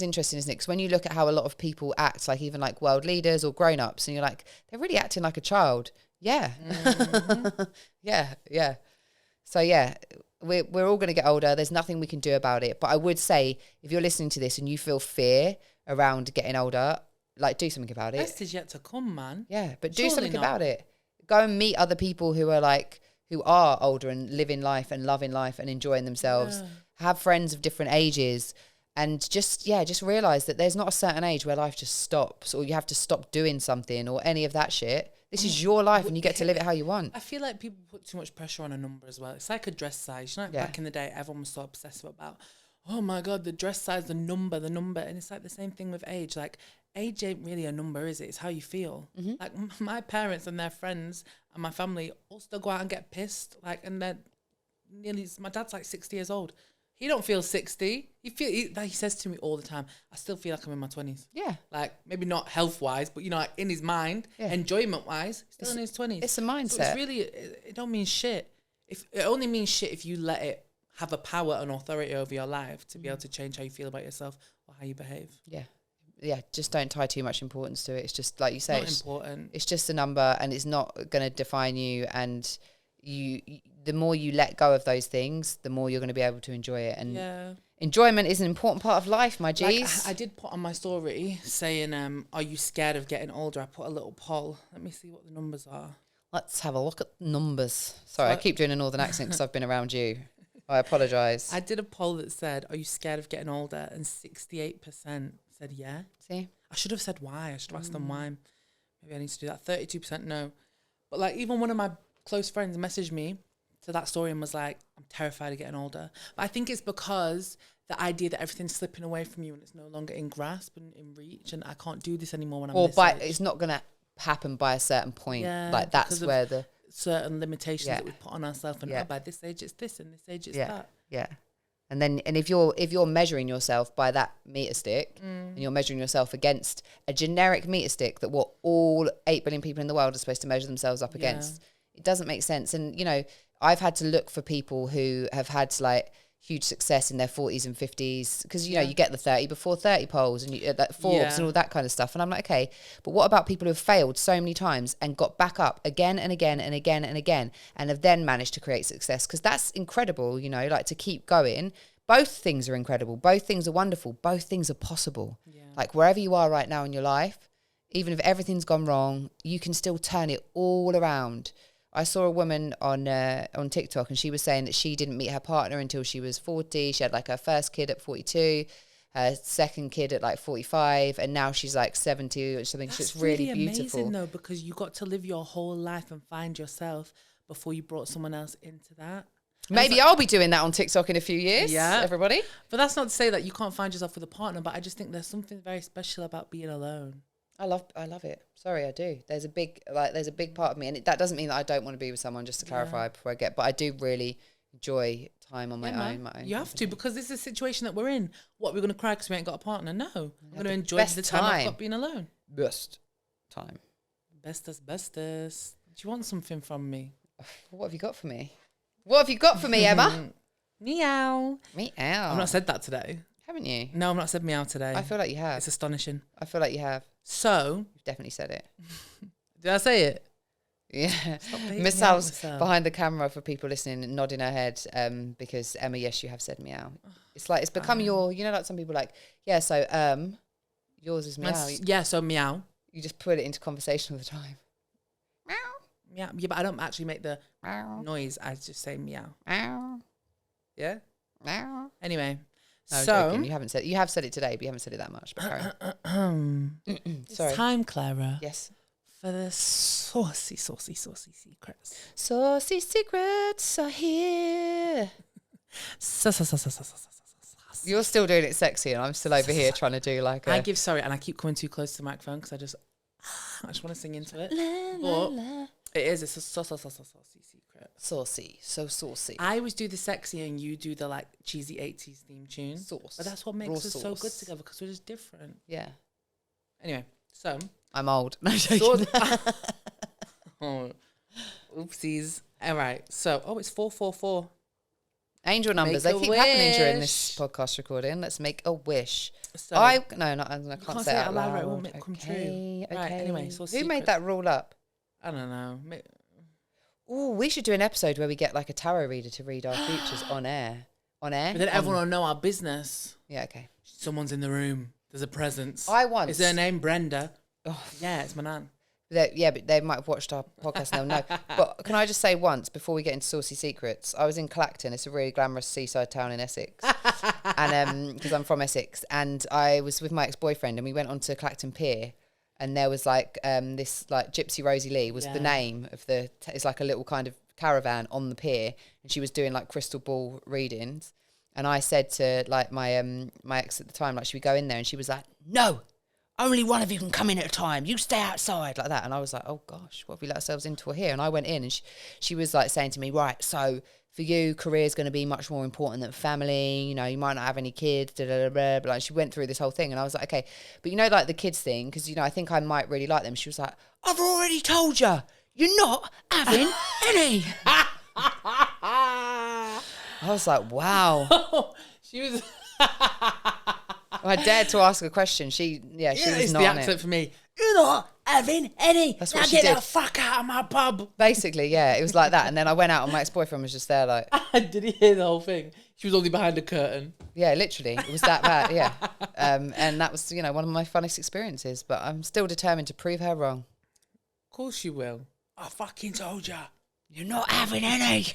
interesting, isn't it? Because when you look at how a lot of people act, like even like world leaders or grown-ups, and you're like, they're really acting like a child. Yeah. Mm-hmm. Yeah. So yeah, we're all going to get older. There's nothing we can do about it. But I would say, if you're listening to this and you feel fear around getting older, like do something about it. Best is yet to come, man. Yeah, but do something about it. Go and meet other people who are older and living life and loving life and enjoying themselves. Yeah. Have friends of different ages, and just realize that there's not a certain age where life just stops, or you have to stop doing something or any of that shit. This is your life and you get to live it how you want. I feel like people put too much pressure on a number as well. It's like a dress size. You know, back in the day, everyone was so obsessive about, oh my God, the dress size, the number. And it's like the same thing with age. Like, age ain't really a number, is it? It's how you feel. Mm-hmm. Like, my parents and their friends and my family all still go out and get pissed. Like, and they're my dad's like 60 years old. He don't feel 60. He says to me all the time, I still feel like I'm in my 20s. Yeah. Like, maybe not health-wise, but, you know, like in his mind, enjoyment-wise, still in his 20s. It's a mindset. So it's really, it don't mean shit. It only means shit if you let it have a power and authority over your life to be able to change how you feel about yourself or how you behave. Yeah, just don't tie too much importance to it. It's just, like you say, it's important. It's just a number, and it's not going to define you. And the more you let go of those things, the more you're going to be able to enjoy it. And enjoyment is an important part of life, my G's. Like, I did put on my story saying, are you scared of getting older? I put a little poll. Let me see what the numbers are. Let's have a look at the numbers. Sorry, I keep doing a northern accent because I've been around you. I apologise. I did a poll that said, are you scared of getting older? And 68% said yeah. See? I should have said why. I should have asked them why. Maybe I need to do that. 32% no. But like, even one of my close friends messaged me to that story and was like, I'm terrified of getting older. But I think it's because the idea that everything's slipping away from you and it's no longer in grasp and in reach, and I can't do this anymore when I'm this age. It's not going to happen by a certain point. Yeah, like that's where the certain limitations that we put on ourselves, and by this age it's this and this age it's that. Yeah. And if you're measuring yourself by that meter stick, and you're measuring yourself against a generic meter stick that what all 8 billion people in the world are supposed to measure themselves up against, it doesn't make sense. And you know, I've had to look for people who have had like huge success in their 40s and 50s, because you know, you get the 30 before 30 polls and that Forbes and all that kind of stuff, and I'm like, okay, but what about people who have failed so many times and got back up again and again and again and again and have then managed to create success? Because that's incredible, you know, like to keep going. Both things are incredible, both things are wonderful, both things are possible. Like wherever you are right now in your life, even if everything's gone wrong, you can still turn it all around. I saw a woman on TikTok, and she was saying that she didn't meet her partner until she was 40. She had like her first kid at 42, her second kid at like 45, and now she's like 70 or something. That's really beautiful. Amazing though, because you got to live your whole life and find yourself before you brought someone else into that. Maybe I'll be doing that on TikTok in a few years, everybody. But that's not to say that you can't find yourself with a partner, but I just think there's something very special about being alone. I love it. Sorry, I do. There's a big part of me, and that doesn't mean that I don't want to be with someone, just to clarify before I get, but I do really enjoy time on my own. You have to, because this is a situation that we're in. What, we're going to cry because we ain't got a partner? No. I'm going to enjoy the time I've got being alone. Best time. Bestest. Do you want something from me? What have you got for me? What have you got for me, Emma? Meow. I've not said that today. Haven't you? No, I've not said meow today. I feel like you have. It's astonishing. I feel like you have. So. You've definitely said it. Did I say it? Yeah. me Miss out Al's myself. behind the camera for people listening, nodding her head, because Emma, yes, you have said meow. It's like, it's become your, you know, like some people like, yeah, so, yours is meow. Yeah, so meow. You just put it into conversation all the time. Meow. Yeah, but I don't actually make the Meow. noise. I just say meow. Meow. Yeah? Meow. Anyway. No, I'm so... joking. You have said it today, but you haven't said it that much. But carry on. Sorry. It's time, Clara. Yes. For the saucy secrets. Saucy secrets are here. You're still doing it sexy, and I'm still over here trying to do like a... and I keep coming too close to the microphone because I just want to sing into it. It's a saucy secret. Saucy, so saucy. I always do the sexy and you do the like cheesy 80s theme tune. Sauce. But that's what makes Raw us so sauce. good together because we're just different. Yeah. Anyway, so... I'm old. No, joking. Oh, oopsies. All right. So, it's 444. Angel numbers, they Make a keep happening during wish. this podcast recording. Let's make a wish. So, I can't say it out loud, loud. it won't come true. Okay. Right, anyway, so who made that rule up? I don't know. Oh, we should do an episode where we get like a tarot reader to read our futures on air. On air? But then everyone will know our business. Yeah, okay. Someone's in the room. There's a presence. Is her name Brenda? Oh. Yeah, it's my nan. Yeah, but they might have watched our podcast and they'll know. But can I just say once, before we get into saucy secrets, I was in Clacton. It's a really glamorous seaside town in Essex. And because I'm from Essex. And I was with my ex-boyfriend and we went onto Clacton Pier. And there was like this like Gypsy Rosie Lee was the name of it's like a little kind of caravan on the pier. And she was doing like crystal ball readings. And I said to like my ex at the time, like, should we go in there? And she was like, no. Only one of you can come in at a time. You stay outside, like that. And I was like, oh gosh, what have we let ourselves into here? And I went in and she was like saying to me, right, so for you, career is going to be much more important than family. You know, you might not have any kids, But like, she went through this whole thing and I was like, okay. But you know, like the kids thing, because, you know, I think I might really like them. She was like, I've already told you, you're not having any. I was like, wow. She was... I dared to ask a question. She was it's not the on accent it. for me. You're not having any. That's now what she get did. the fuck out of my pub. Basically, yeah, it was like that. And then I went out and my ex-boyfriend was just there like... Did he hear the whole thing? She was only behind a curtain. Yeah, literally. It was that bad, yeah. And that was, you know, one of my funnest experiences. But I'm still determined to prove her wrong. Of course you will. I fucking told ya. You're not having any.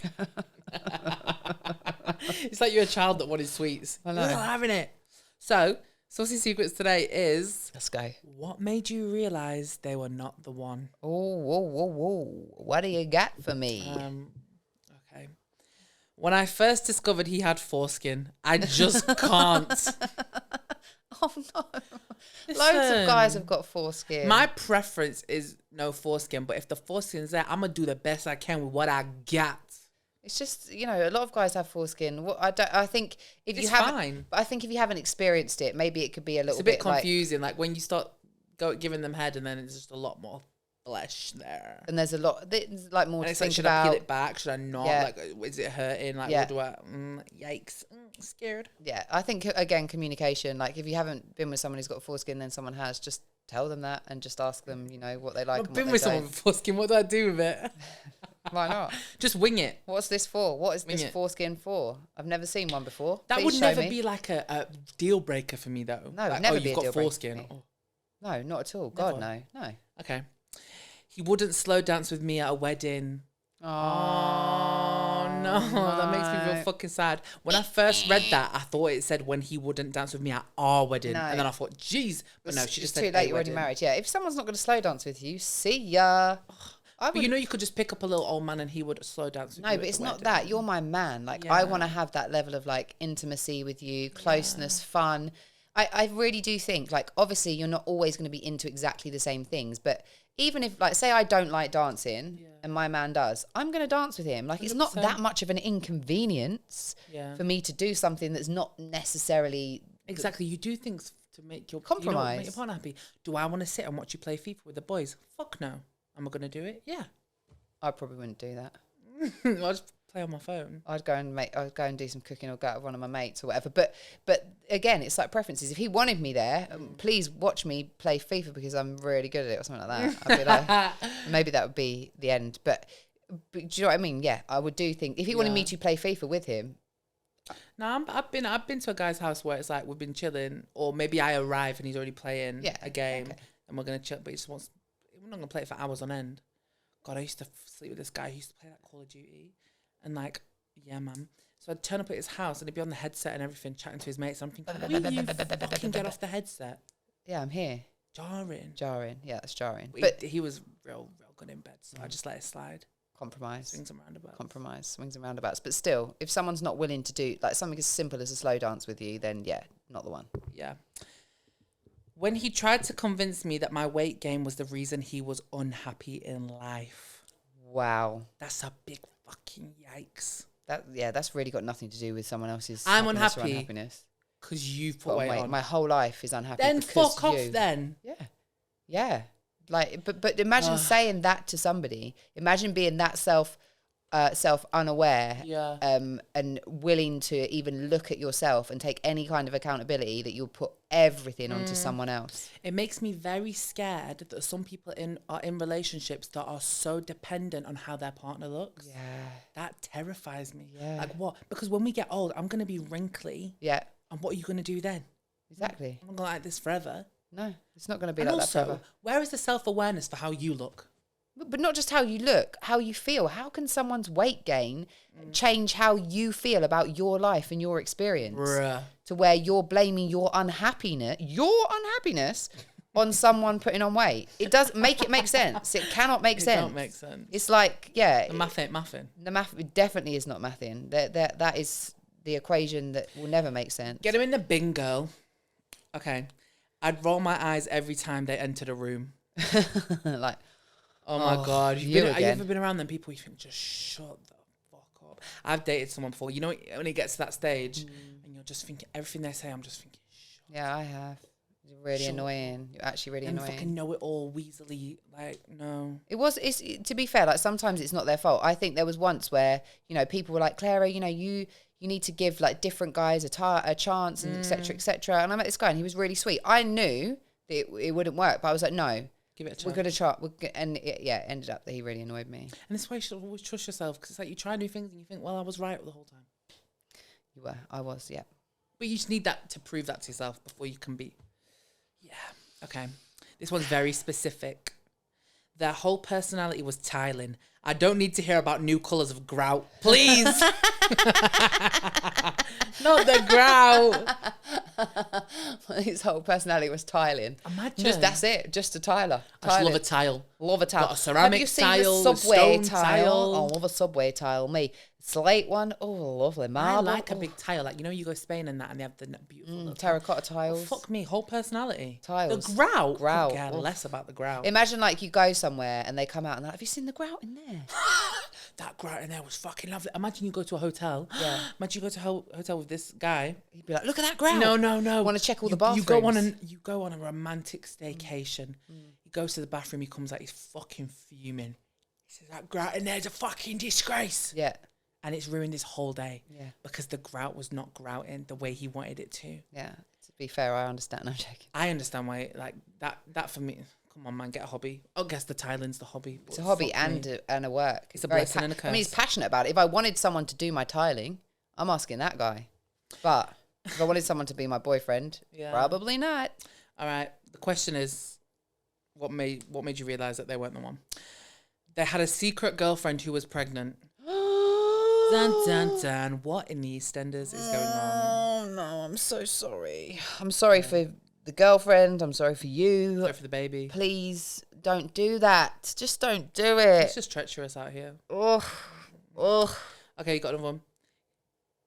It's like you're a child that wanted sweets. I know. You're not having it. So, Saucy Secrets today is... Let's go. What made you realise they were not the one? Oh, whoa, whoa, whoa. What do you got for me? Okay. When I first discovered he had foreskin, I just can't. Oh, no. Loads of guys have got foreskin. My preference is no foreskin, but if the foreskin's there, I'm going to do the best I can with what I got. It's just, you know, a lot of guys have foreskin. I think if you haven't, fine. But I think if you haven't experienced it, maybe it could be a little bit confusing. Like when you start giving them head, and then it's just a lot more flesh there. And there's like more to think should about. I peel it back? Should I not? Yeah. Like, is it hurting? Like, Yeah. what do I? Yikes! Scared. Yeah, I think again communication. Like if you haven't been with someone who's got foreskin, then someone has. Just tell them that and just ask them, you know, what they like. I've and been what with they someone don't. with foreskin. What do I do with it? Why not? Just wing it. What's this for? What is this it. foreskin for? I've never seen one before. That Please would show never me. be like a deal breaker for me, though. No, like, never be you've a got deal breaker foreskin. for me. Oh. No, not at all. God, no. Okay. He wouldn't slow dance with me at a wedding. Oh no, that makes me real fucking sad. When I first read that, I thought it said when he wouldn't dance with me at our wedding, No. and then I thought, geez, but no, she just said too late. a You're already wedding. married. Yeah, if someone's not going to slow dance with you, see ya. But you know, you could just pick up a little old man and he would slow dance with you. No, at but the it's not wedding. that. You're my man. Like Yeah. I want to have that level of like intimacy with you, closeness, fun. I really do think like obviously you're not always going to be into exactly the same things, but even if like say I don't like dancing and my man does, I'm going to dance with him. Like it's not 100%. that much of an inconvenience for me to do something that's not necessarily Exactly. You do things to make your Compromise. make your partner happy. Do I want to sit and watch you play FIFA with the boys? Fuck no. Am I going to do it? Yeah. I probably wouldn't do that. I'll just play on my phone. I'd go and do some cooking or go out with one of my mates or whatever. But again, it's like preferences. If he wanted me there, please watch me play FIFA because I'm really good at it or something like that. I'd be like, maybe that would be the end. But do you know what I mean? Yeah, I would do think if he wanted me to play FIFA with him. No, I've been to a guy's house where it's like we've been chilling, or maybe I arrive and he's already playing a game, and we're gonna chill. But we're not gonna play it for hours on end. God, I used to sleep with this guy who used to play that Call of Duty, and like, yeah, man. So I'd turn up at his house and he'd be on the headset and everything, chatting to his mates. I'm thinking, will you fucking get off the headset? Yeah, I'm here. Jarring. Yeah, that's jarring. But he was real good in bed, so I just let it slide. Compromise. Swings and roundabouts. Swings and roundabouts. But still, if someone's not willing to do like something as simple as a slow dance with you, then yeah, not the one. Yeah. When he tried to convince me that my weight gain was the reason he was unhappy in life. Wow. That's a big fucking yikes. That's really got nothing to do with someone else's I'm happiness unhappy. Or unhappiness. Because you've put weight on. My whole life is unhappy. Then because fuck off you. then. Yeah. Like, but imagine saying that to somebody. Imagine being that self unaware, and willing to even look at yourself and take any kind of accountability that you'll put everything onto someone else. It makes me very scared that some people are in relationships that are so dependent on how their partner looks. Yeah, that terrifies me. Yeah, like what? Because when we get old, I'm gonna be wrinkly. Yeah, and what are you gonna do then? Exactly. I'm not gonna like this forever. No, it's not going to be and like also, that forever. Where is the self-awareness for how you look? But not just how you look, how you feel. How can someone's weight gain change how you feel about your life and your experience? Bruh. To where you're blaming your unhappiness on someone putting on weight. It does make sense. It cannot make sense. It don't make sense. It's like, the math ain't mathing. The math definitely is not mathing. That is the equation that will never make sense. Get him in the bin, girl. Okay. I'd roll my eyes every time they entered a room. Like, oh my God. Have you ever been around them people you think, just shut the fuck up? I've dated someone before. You know, when it gets to that stage and you're just thinking, everything they say, I'm just thinking, shut. Yeah, I have. It's really annoying. You're actually really annoying. And fucking know it all, weaselly. Like, no. It's to be fair, like sometimes it's not their fault. I think there was once where, people were like, Clara, you need to give like different guys a chance and et cetera, et cetera. And I met this guy and he was really sweet. I knew that it wouldn't work, but I was like, no, give it a chance. We're going to try. And it ended up that he really annoyed me. And this way you should always trust yourself because it's like you try new things and you think, well, I was right the whole time. You were. I was, yeah. But you just need that to prove that to yourself before you can be. Yeah. Okay. This one's very specific. Their whole personality was tiling. I don't need to hear about new colours of grout. Please. Not the grout. His whole personality was tiling. Imagine. That's it. Just a tiler. I just love a tile. Love a tile. Got a ceramic tile, the subway stone tile. I love a subway tile. Me. Slate one. Oh, lovely. Marble. I like a big tile. Like, you go Spain and that and they have the beautiful terracotta tiles. Oh, fuck me. Whole personality. Tiles. The grout. Grout. Care less about the grout. Imagine like you go somewhere and they come out and they're like, have you seen the grout in there? That grout in there was fucking lovely. Imagine you go to a hotel. Yeah. Imagine you go to a hotel with this guy. He'd be like, look at that grout. No. Want to check all the bathrooms. You go on a romantic staycation. He goes to the bathroom. He comes out. He's fucking fuming. He says, that grout in there's a fucking disgrace. Yeah. And it's ruined his whole day. Yeah. Because the grout was not grouting the way he wanted it to. Yeah. To be fair, I understand. I'm joking. I understand why, like, that for me, come on, man, get a hobby. I guess the tiling's the hobby. It's a hobby and a work. It's a blessing and a curse. I mean, he's passionate about it. If I wanted someone to do my tiling, I'm asking that guy. But if I wanted someone to be my boyfriend, probably not. All right. The question is, what made you realise that they weren't the one? They had a secret girlfriend who was pregnant. Dun, dun, dun. What in the EastEnders is going on? Oh, no, I'm so sorry. I'm sorry for the girlfriend. I'm sorry for you. Sorry for the baby. Please don't do that. Just don't do it. It's just treacherous out here. Ugh. Okay, you got another one.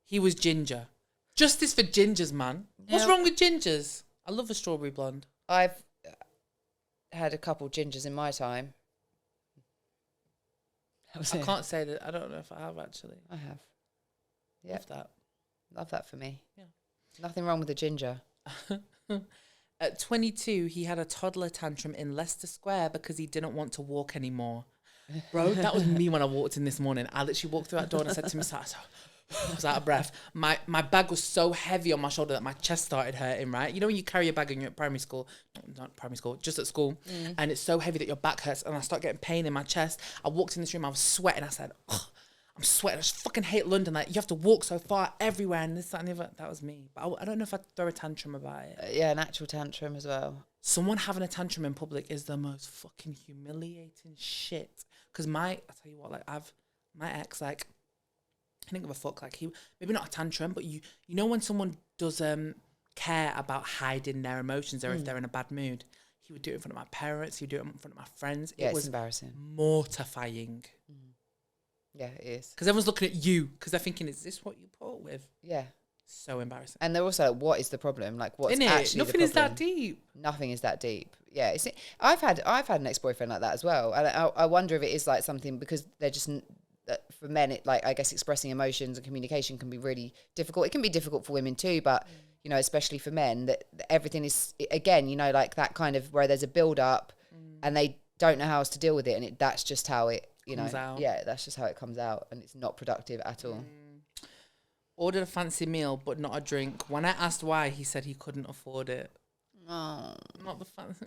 He was ginger. Justice for gingers, man. Yeah. What's wrong with gingers? I love a strawberry blonde. I've had a couple gingers in my time. I can't say that. I don't know if I have, actually. I have. Yeah. Love that. Love that for me. Yeah. Nothing wrong with a ginger. At 22, he had a toddler tantrum in Leicester Square because he didn't want to walk anymore. Bro, that was me when I walked in this morning. I literally walked through that door and I said to myself, I was out of breath. My bag was so heavy on my shoulder that my chest started hurting, right? You know when you carry your bag and you're at primary school, not primary school, just at school, and it's so heavy that your back hurts, and I start getting pain in my chest. I walked in this room, I was sweating. I said, I'm sweating. I just fucking hate London. Like, you have to walk so far everywhere, and this, that, and the other. That was me. But I don't know if I'd throw a tantrum about it. Yeah, an actual tantrum as well. Someone having a tantrum in public is the most fucking humiliating shit. Because I tell you what, like, my ex, like, I didn't give a fuck. Like, he, maybe not a tantrum, but you know when someone does care about hiding their emotions or if they're in a bad mood, he would do it in front of my parents, he would do it in front of my friends. Yeah, it was embarrassing. Mortifying. Yeah, it is. Because everyone's looking at you because they're thinking, is this what you put up with? Yeah. So embarrassing. And they're also like, what is the problem? Like, what's Isn't it? actually Nothing the problem? is that deep. Nothing is that deep. Yeah, I've had an ex-boyfriend like that as well, and I wonder if it is like something because they're just for men. It, like, I guess expressing emotions and communication can be really difficult. It can be difficult for women too, but you know, especially for men, that everything is, again, you know, like that kind of where there's a build up, and they don't know how else to deal with it, and that's just how it, you comes know, out. Yeah, that's just how it comes out, and it's not productive at all. Ordered a fancy meal, but not a drink. When I asked why, he said he couldn't afford it. Oh. Not the fancy.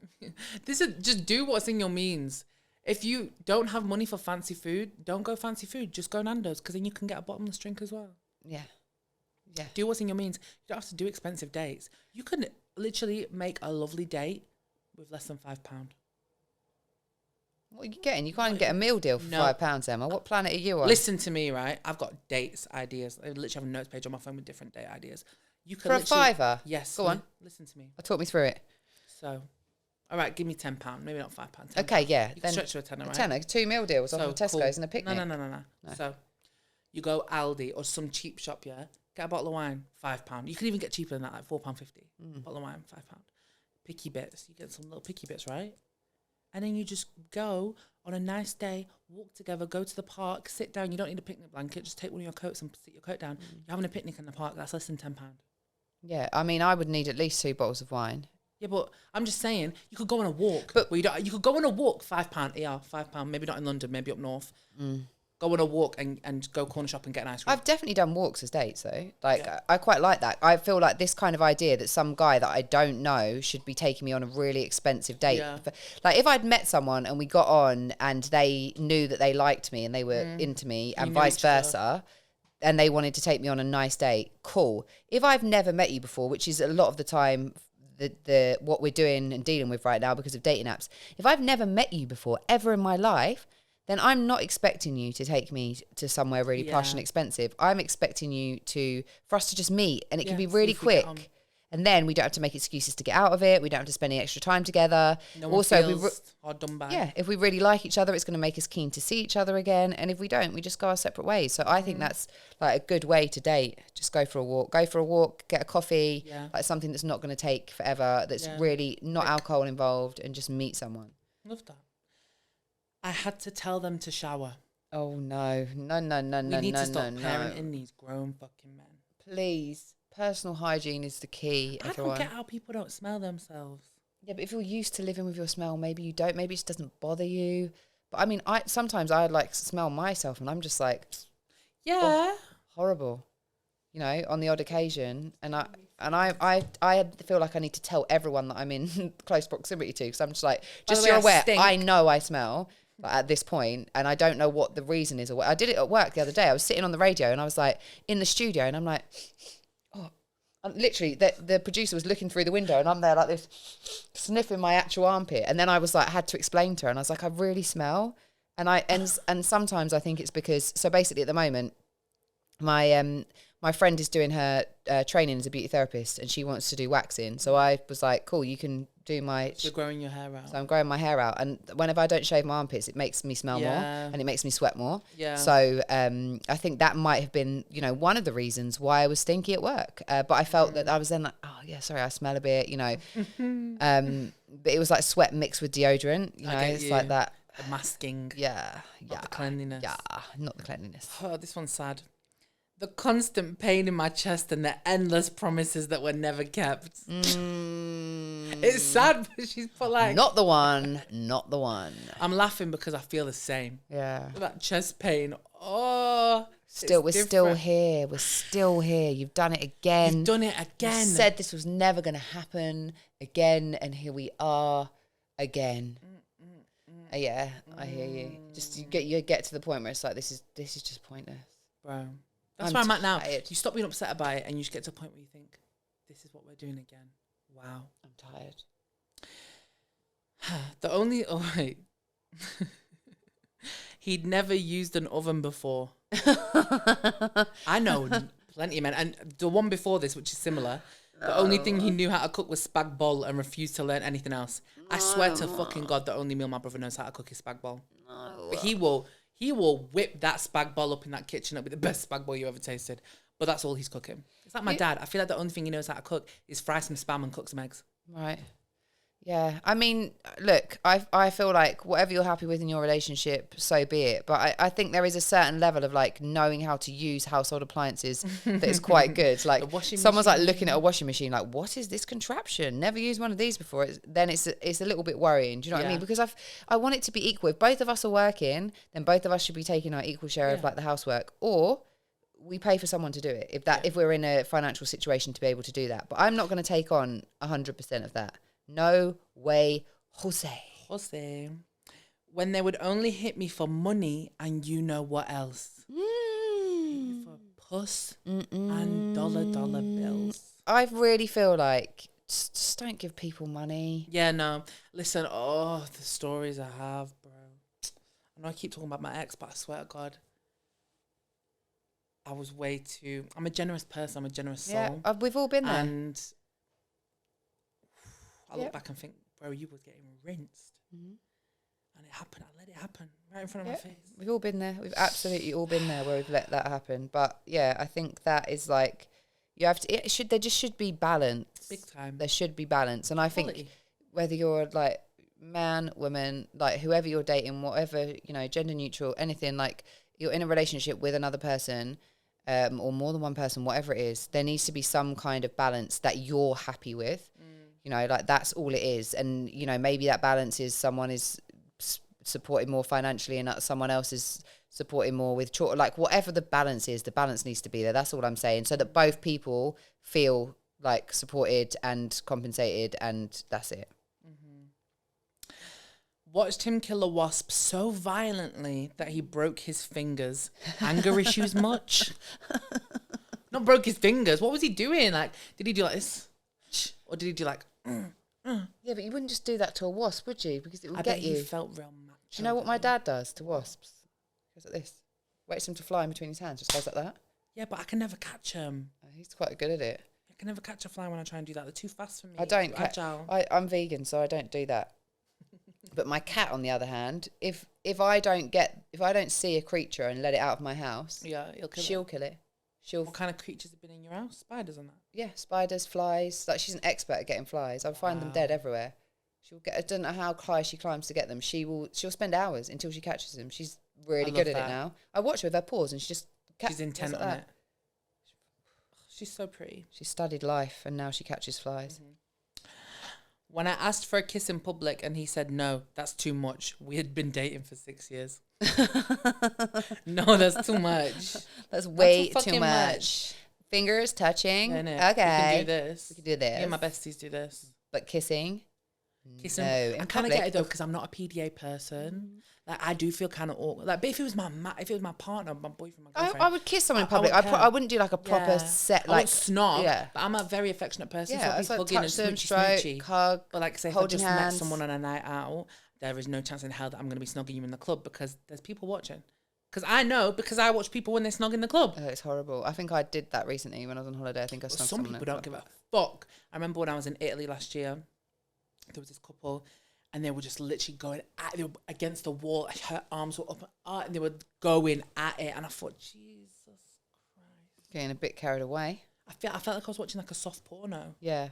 This is just do what's in your means. If you don't have money for fancy food, don't go fancy food. Just go Nando's, because then you can get a bottomless drink as well. Yeah. Yeah. Do what's in your means. You don't have to do expensive dates. You can literally make a lovely date with less than £5. What are you getting? You can't get a meal deal for £5, Emma. What planet are you on? Listen to me, right? I've got dates, ideas. I literally have a notes page on my phone with different date ideas. You can for a £5? Yes. Go on. Listen to me. Talk me through it. So, all right, give me £10. Maybe not £5. £10. Okay, yeah. You can stretch to a tenner, right? A tenner, 2 meal deals off of Tesco's cool. and a picnic. No. So, you go Aldi or some cheap shop, yeah? Get a bottle of wine, £5. You can even get cheaper than that, like £4.50. Bottle of wine, £5. Picky bits. You get some little picky bits, right? And then you just go on a nice day, walk together, go to the park, sit down. You don't need a picnic blanket. Just take one of your coats and sit your coat down. You're having a picnic in the park. That's less than £10. Yeah, I mean, I would need at least 2 bottles of wine. Yeah, but I'm just saying, you could go on a walk. But you could go on a walk, £5. Yeah, £5. Maybe not in London, maybe up north. Go on a walk and go corner shop and get an ice cream. I've definitely done walks as dates, though. Like, yeah. I quite like that. I feel like this kind of idea that some guy that I don't know should be taking me on a really expensive date. Yeah. Like, if I'd met someone and we got on and they knew that they liked me and they were into me and vice versa, and they wanted to take me on a nice date, cool. If I've never met you before, which is a lot of the time the what we're doing and dealing with right now because of dating apps, if I've never met you before ever in my life, then I'm not expecting you to take me to somewhere really plush and expensive. I'm expecting you for us to just meet, and it can be really quick. And then we don't have to make excuses to get out of it. We don't have to spend any extra time together. No one feels hard done by. Yeah, if we really like each other, it's going to make us keen to see each other again. And if we don't, we just go our separate ways. So I think that's like a good way to date. Just go for a walk. Go for a walk, get a coffee, like something that's not going to take forever, that's really not alcohol involved, and just meet someone. Love that. I had to tell them to shower. Oh, no. We need to stop parenting these grown fucking men. Please. Personal hygiene is the key, everyone. I don't get how people don't smell themselves. Yeah, but if you're used to living with your smell, maybe you don't. Maybe it just doesn't bother you. But I mean, sometimes I like smell myself and I'm just like, horrible, you know, on the odd occasion. And I feel like I need to tell everyone that I'm in close proximity to, because I'm just like, just so you're aware, I know I smell at this point, and I don't know what the reason is. I did it at work the other day. I was sitting on the radio and I was like in the studio and I'm like, and literally, the producer was looking through the window and I'm there like this, sniffing my actual armpit. And then I was like, had to explain to her, and I was like, I really smell. And sometimes I think it's because, so basically at the moment, my friend is doing her training as a beauty therapist and she wants to do waxing. So I was like, cool, you can do my... You're growing your hair out. So I'm growing my hair out. And whenever I don't shave my armpits, it makes me smell more and it makes me sweat more. Yeah. So I think that might have been, you know, one of the reasons why I was stinky at work. But I felt that I was then like, oh, yeah, sorry, I smell a bit, you know. But it was like sweat mixed with deodorant, you know, it's like that. The masking. Yeah. Not the cleanliness. Yeah, not the cleanliness. Oh, this one's sad. The constant pain in my chest and the endless promises that were never kept. It's sad, but she's put like... Not the one. I'm laughing because I feel the same. Yeah. That chest pain. Oh... We're still here. We're still here. You've done it again. You've done it again. You said this was never going to happen again, and here we are again. Yeah, I hear you. Just you get to the point where it's like this is just pointless, bro. That's where I'm at now. You stop being upset about it, and you just get to a point where you think, "This is what we're doing again." Wow, I'm tired. He'd never used an oven before. I know plenty of men. And the one before this, which is similar, the only thing he knew how to cook was spag bol and refused to learn anything else. I swear to fucking God, the only meal my brother knows how to cook is spag bol. But he will whip that spag bol up in that kitchen. It'll be the best spag bol you ever tasted. But that's all he's cooking. It's like my dad. I feel like the only thing he knows how to cook is fry some spam and cook some eggs. Right. Yeah, I mean, look, I feel like whatever you're happy with in your relationship, so be it. But I think there is a certain level of like knowing how to use household appliances that is quite good. Like someone's like looking at a washing machine, like, what is this contraption? Never used one of these before. Then it's a little bit worrying. Do you know what I mean? Because I want it to be equal. If both of us are working, then both of us should be taking our equal share of like the housework, or we pay for someone to do it. If we're in a financial situation to be able to do that. But I'm not going to take on 100% of that. No way, Jose. When they would only hit me for money and you know what else. For puss and dollar bills. I really feel like just don't give people money. Yeah, no. Listen, the stories I have, bro. I know I keep talking about my ex, but I swear to God, I was I'm a generous person. I'm a generous soul. Yeah, we've all been there. And I look back and think, bro, you was getting rinsed. And it happened. I let it happen right in front of my face. We've all been there. We've absolutely all been there where we've let that happen. But yeah, I think that is like, you have to, there just should be balance. Big time. There should be balance. And I think whether you're like man, woman, like whoever you're dating, whatever, gender neutral, anything, like you're in a relationship with another person, or more than one person, whatever it is, there needs to be some kind of balance that you're happy with. Like that's all it is. And, maybe that balance is someone is supporting more financially and someone else is supporting more with like whatever the balance is, the balance needs to be there. That's all I'm saying. So that both people feel like supported and compensated, and that's it. Watched him kill a wasp so violently that he broke his fingers. Anger issues much? Not broke his fingers. What was he doing? Like, did he do like this? Or did he do like... Yeah, but you wouldn't just do that to a wasp, would you? Because it would get you. He felt real macho. Do you know what my dad does to wasps? He goes like this. Waits them to fly in between his hands. Just goes like that. Yeah, but I can never catch him. He's quite good at it. I can never catch a fly when I try and do that. They're too fast for me. I don't. I'm vegan, so I don't do that. But my cat, on the other hand, if I don't see a creature and let it out of my house, she'll kill it. What kind of creatures have been in your house? Spiders and that? Yeah, spiders, flies. Like, she's an expert at getting flies. I'll find them dead everywhere. I don't know how high she climbs to get them. She'll spend hours until she catches them. She's really good at it now. I watch her with her paws and she's intent on it. She's so pretty. She studied life and now she catches flies. When I asked for a kiss in public and he said no, that's too much. We had been dating for 6 years. No, that's too much. That's way too much. Fingers touching. Okay. We can do this. We can do this. Me and my besties do this. But kissing? No. I kind of get it though, because I'm not a PDA person. Like, I do feel kind of awkward. Like, but if it was my partner, my boyfriend, my girlfriend, I would kiss someone in public. I wouldn't do like a proper set, like, snob. Yeah. But I'm a very affectionate person. Yeah, so like touch them, stroke, hug. But like, say if I just met someone on a night out, there is no chance in hell that I'm going to be snogging you in the club because there's people watching. Because I watch people when they snog in the club. Oh, it's horrible. I think I did that recently when I was on holiday. I think I snogged someone. Some people don't give a fuck. I remember when I was in Italy last year, there was this couple. And they were just literally they were against the wall. Her arms were up and they were going at it. And I thought, Jesus Christ. Getting a bit carried away. I felt like I was watching like a soft porno. Yeah.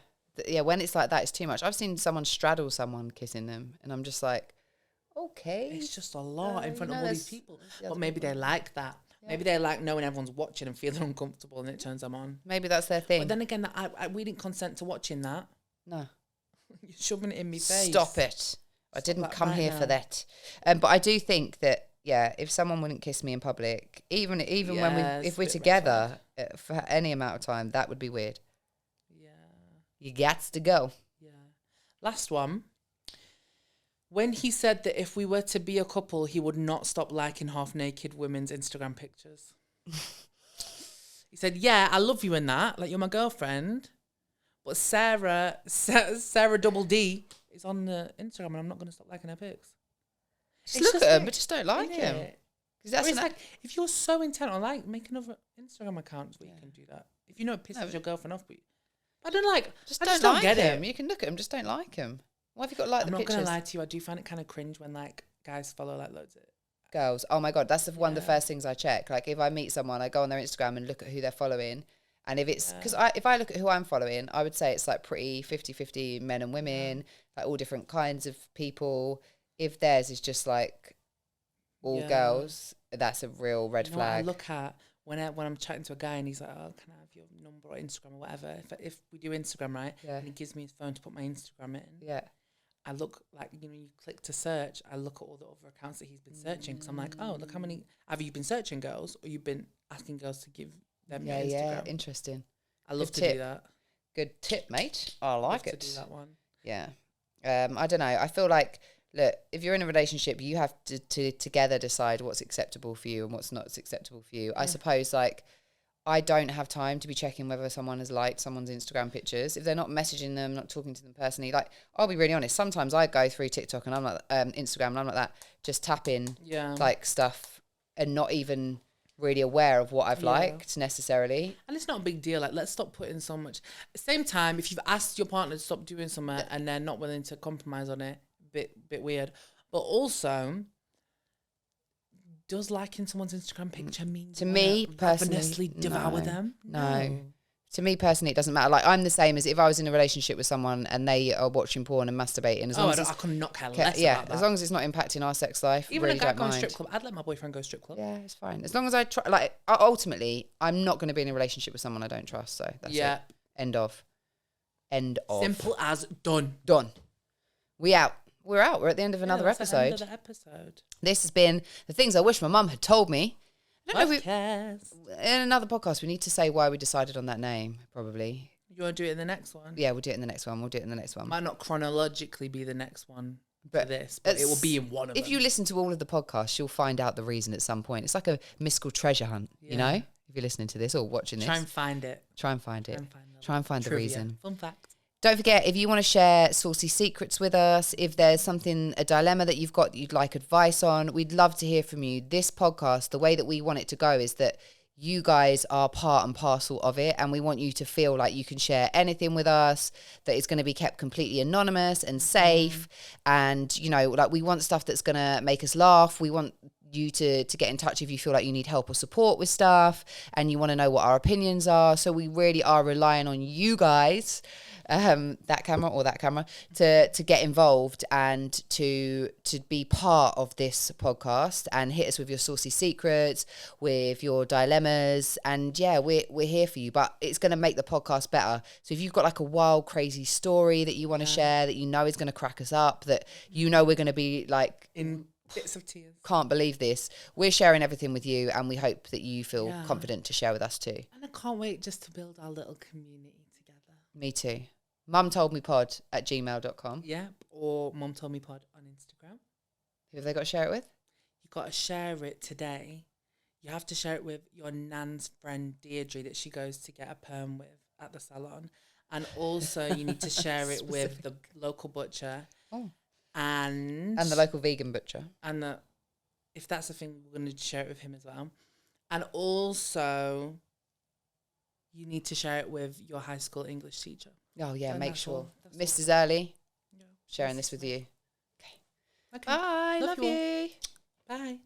Yeah, when it's like that, it's too much. I've seen someone straddle someone kissing them. And I'm just like, okay. It's just a lot in front of all these people. But maybe they like that. Yeah. Maybe they like knowing everyone's watching and feeling uncomfortable and it turns them on. Maybe that's their thing. But then again, we didn't consent to watching that. No. You're shoving it in me face. Stop it. I didn't come here for that. But I do think that, yeah, if someone wouldn't kiss me in public, even when if we're together for any amount of time, that would be weird. Yeah. You got to go. Yeah. Last one. When he said that if we were to be a couple, he would not stop liking half-naked women's Instagram pictures. He said, yeah, I love you in that. Like, you're my girlfriend. But Sarah Double D is on the Instagram and I'm not going to stop liking her pics. Just look at him, but just don't like him. Because that's like, if you're so intent on like, make another Instagram account where you can do that. If you know it pisses your girlfriend off, but I don't like, just don't get him. You can look at him, just don't like him. Why have you got to like the pictures? I'm not going to lie to you, I do find it kind of cringe when like guys follow like loads of girls. Oh my God, that's one of the first things I check. Like if I meet someone, I go on their Instagram and look at who they're following. And if it's, because if I look at who I'm following, I would say it's like pretty 50-50 men and women, like all different kinds of people. If theirs is just like all girls, that's a real red flag. I look at when I'm chatting to a guy and he's like, oh, can I have your number or Instagram or whatever? If we do Instagram, right? Yeah. And he gives me his phone to put my Instagram in. Yeah. I look like, you click to search. I look at all the other accounts that he's been searching because I'm like, oh, look how many, have you been searching girls or you've been asking girls to give them your Instagram? Yeah, interesting. I love to do that. Good tip, mate. I like it. To do that one. Yeah. I don't know. I feel like, look, if you're in a relationship, you have to together decide what's acceptable for you and what's not acceptable for you. I suppose, like, I don't have time to be checking whether someone has liked someone's Instagram pictures. If they're not messaging them, not talking to them personally, like, I'll be really honest. Sometimes I go through TikTok and I'm like, Instagram and I'm like that, just tapping like stuff and not even really aware of what I've liked necessarily. And it's not a big deal. Like, let's stop putting so much. At the same time, if you've asked your partner to stop doing something and they're not willing to compromise on it, bit weird. But also, does liking someone's Instagram picture mean to me personally devour them? No. To me personally, it doesn't matter. Like, I'm the same as if I was in a relationship with someone and they are watching porn and masturbating. As long as I could not care less about that. As long as it's not impacting our sex life. Even really a guy going strip club, I'd let my boyfriend go strip club. Yeah, it's fine. As long as I try. Like, ultimately, I'm not going to be in a relationship with someone I don't trust. So that's it. End of. Simple as done. Done. We're out. We're at the end of another episode. The end of the episode. This has been the things I wish my mum had told me. In another podcast, we need to say why we decided on that name, probably. You want to do it in the next one? Yeah, we'll do it in the next one. Might not chronologically be the next one for this, but it will be in one of them. If you listen to all of the podcasts, you'll find out the reason at some point. It's like a mystical treasure hunt, you know? If you're listening to this or watching this. Try and find it. Try and find the reason. Fun fact. Don't forget, if you want to share saucy secrets with us, if there's a dilemma that you've got that you'd like advice on, we'd love to hear from you. This podcast, the way that we want it to go is that you guys are part and parcel of it, and we want you to feel like you can share anything with us, that it's going to be kept completely anonymous and safe. And, like, we want stuff that's going to make us laugh. We want you to get in touch if you feel like you need help or support with stuff and you want to know what our opinions are. So we really are relying on you guys, that camera, to get involved and to be part of this podcast and hit us with your saucy secrets, with your dilemmas. And we're here for you, but it's going to make the podcast better. So if you've got like a wild, crazy story that you want to share, that is going to crack us up, that we're going to be like in bits of tears, can't believe this, we're sharing everything with you, and we hope that you feel confident to share with us too. And I can't wait just to build our little community together. Me too. mumtoldmepod@gmail.com. Yep, or mumtoldmepod on Instagram. Who have they got to share it with? You've got to share it today. You have to share it with your nan's friend Deirdre that she goes to get a perm with at the salon. And also you need to share it with the local butcher. Oh. And the local vegan butcher. And if that's the thing, we're going to share it with him as well. And also, you need to share it with your high school English teacher. Oh, yeah, make sure. Mrs. Early, sharing this with you. Okay. Bye. Love you. Bye.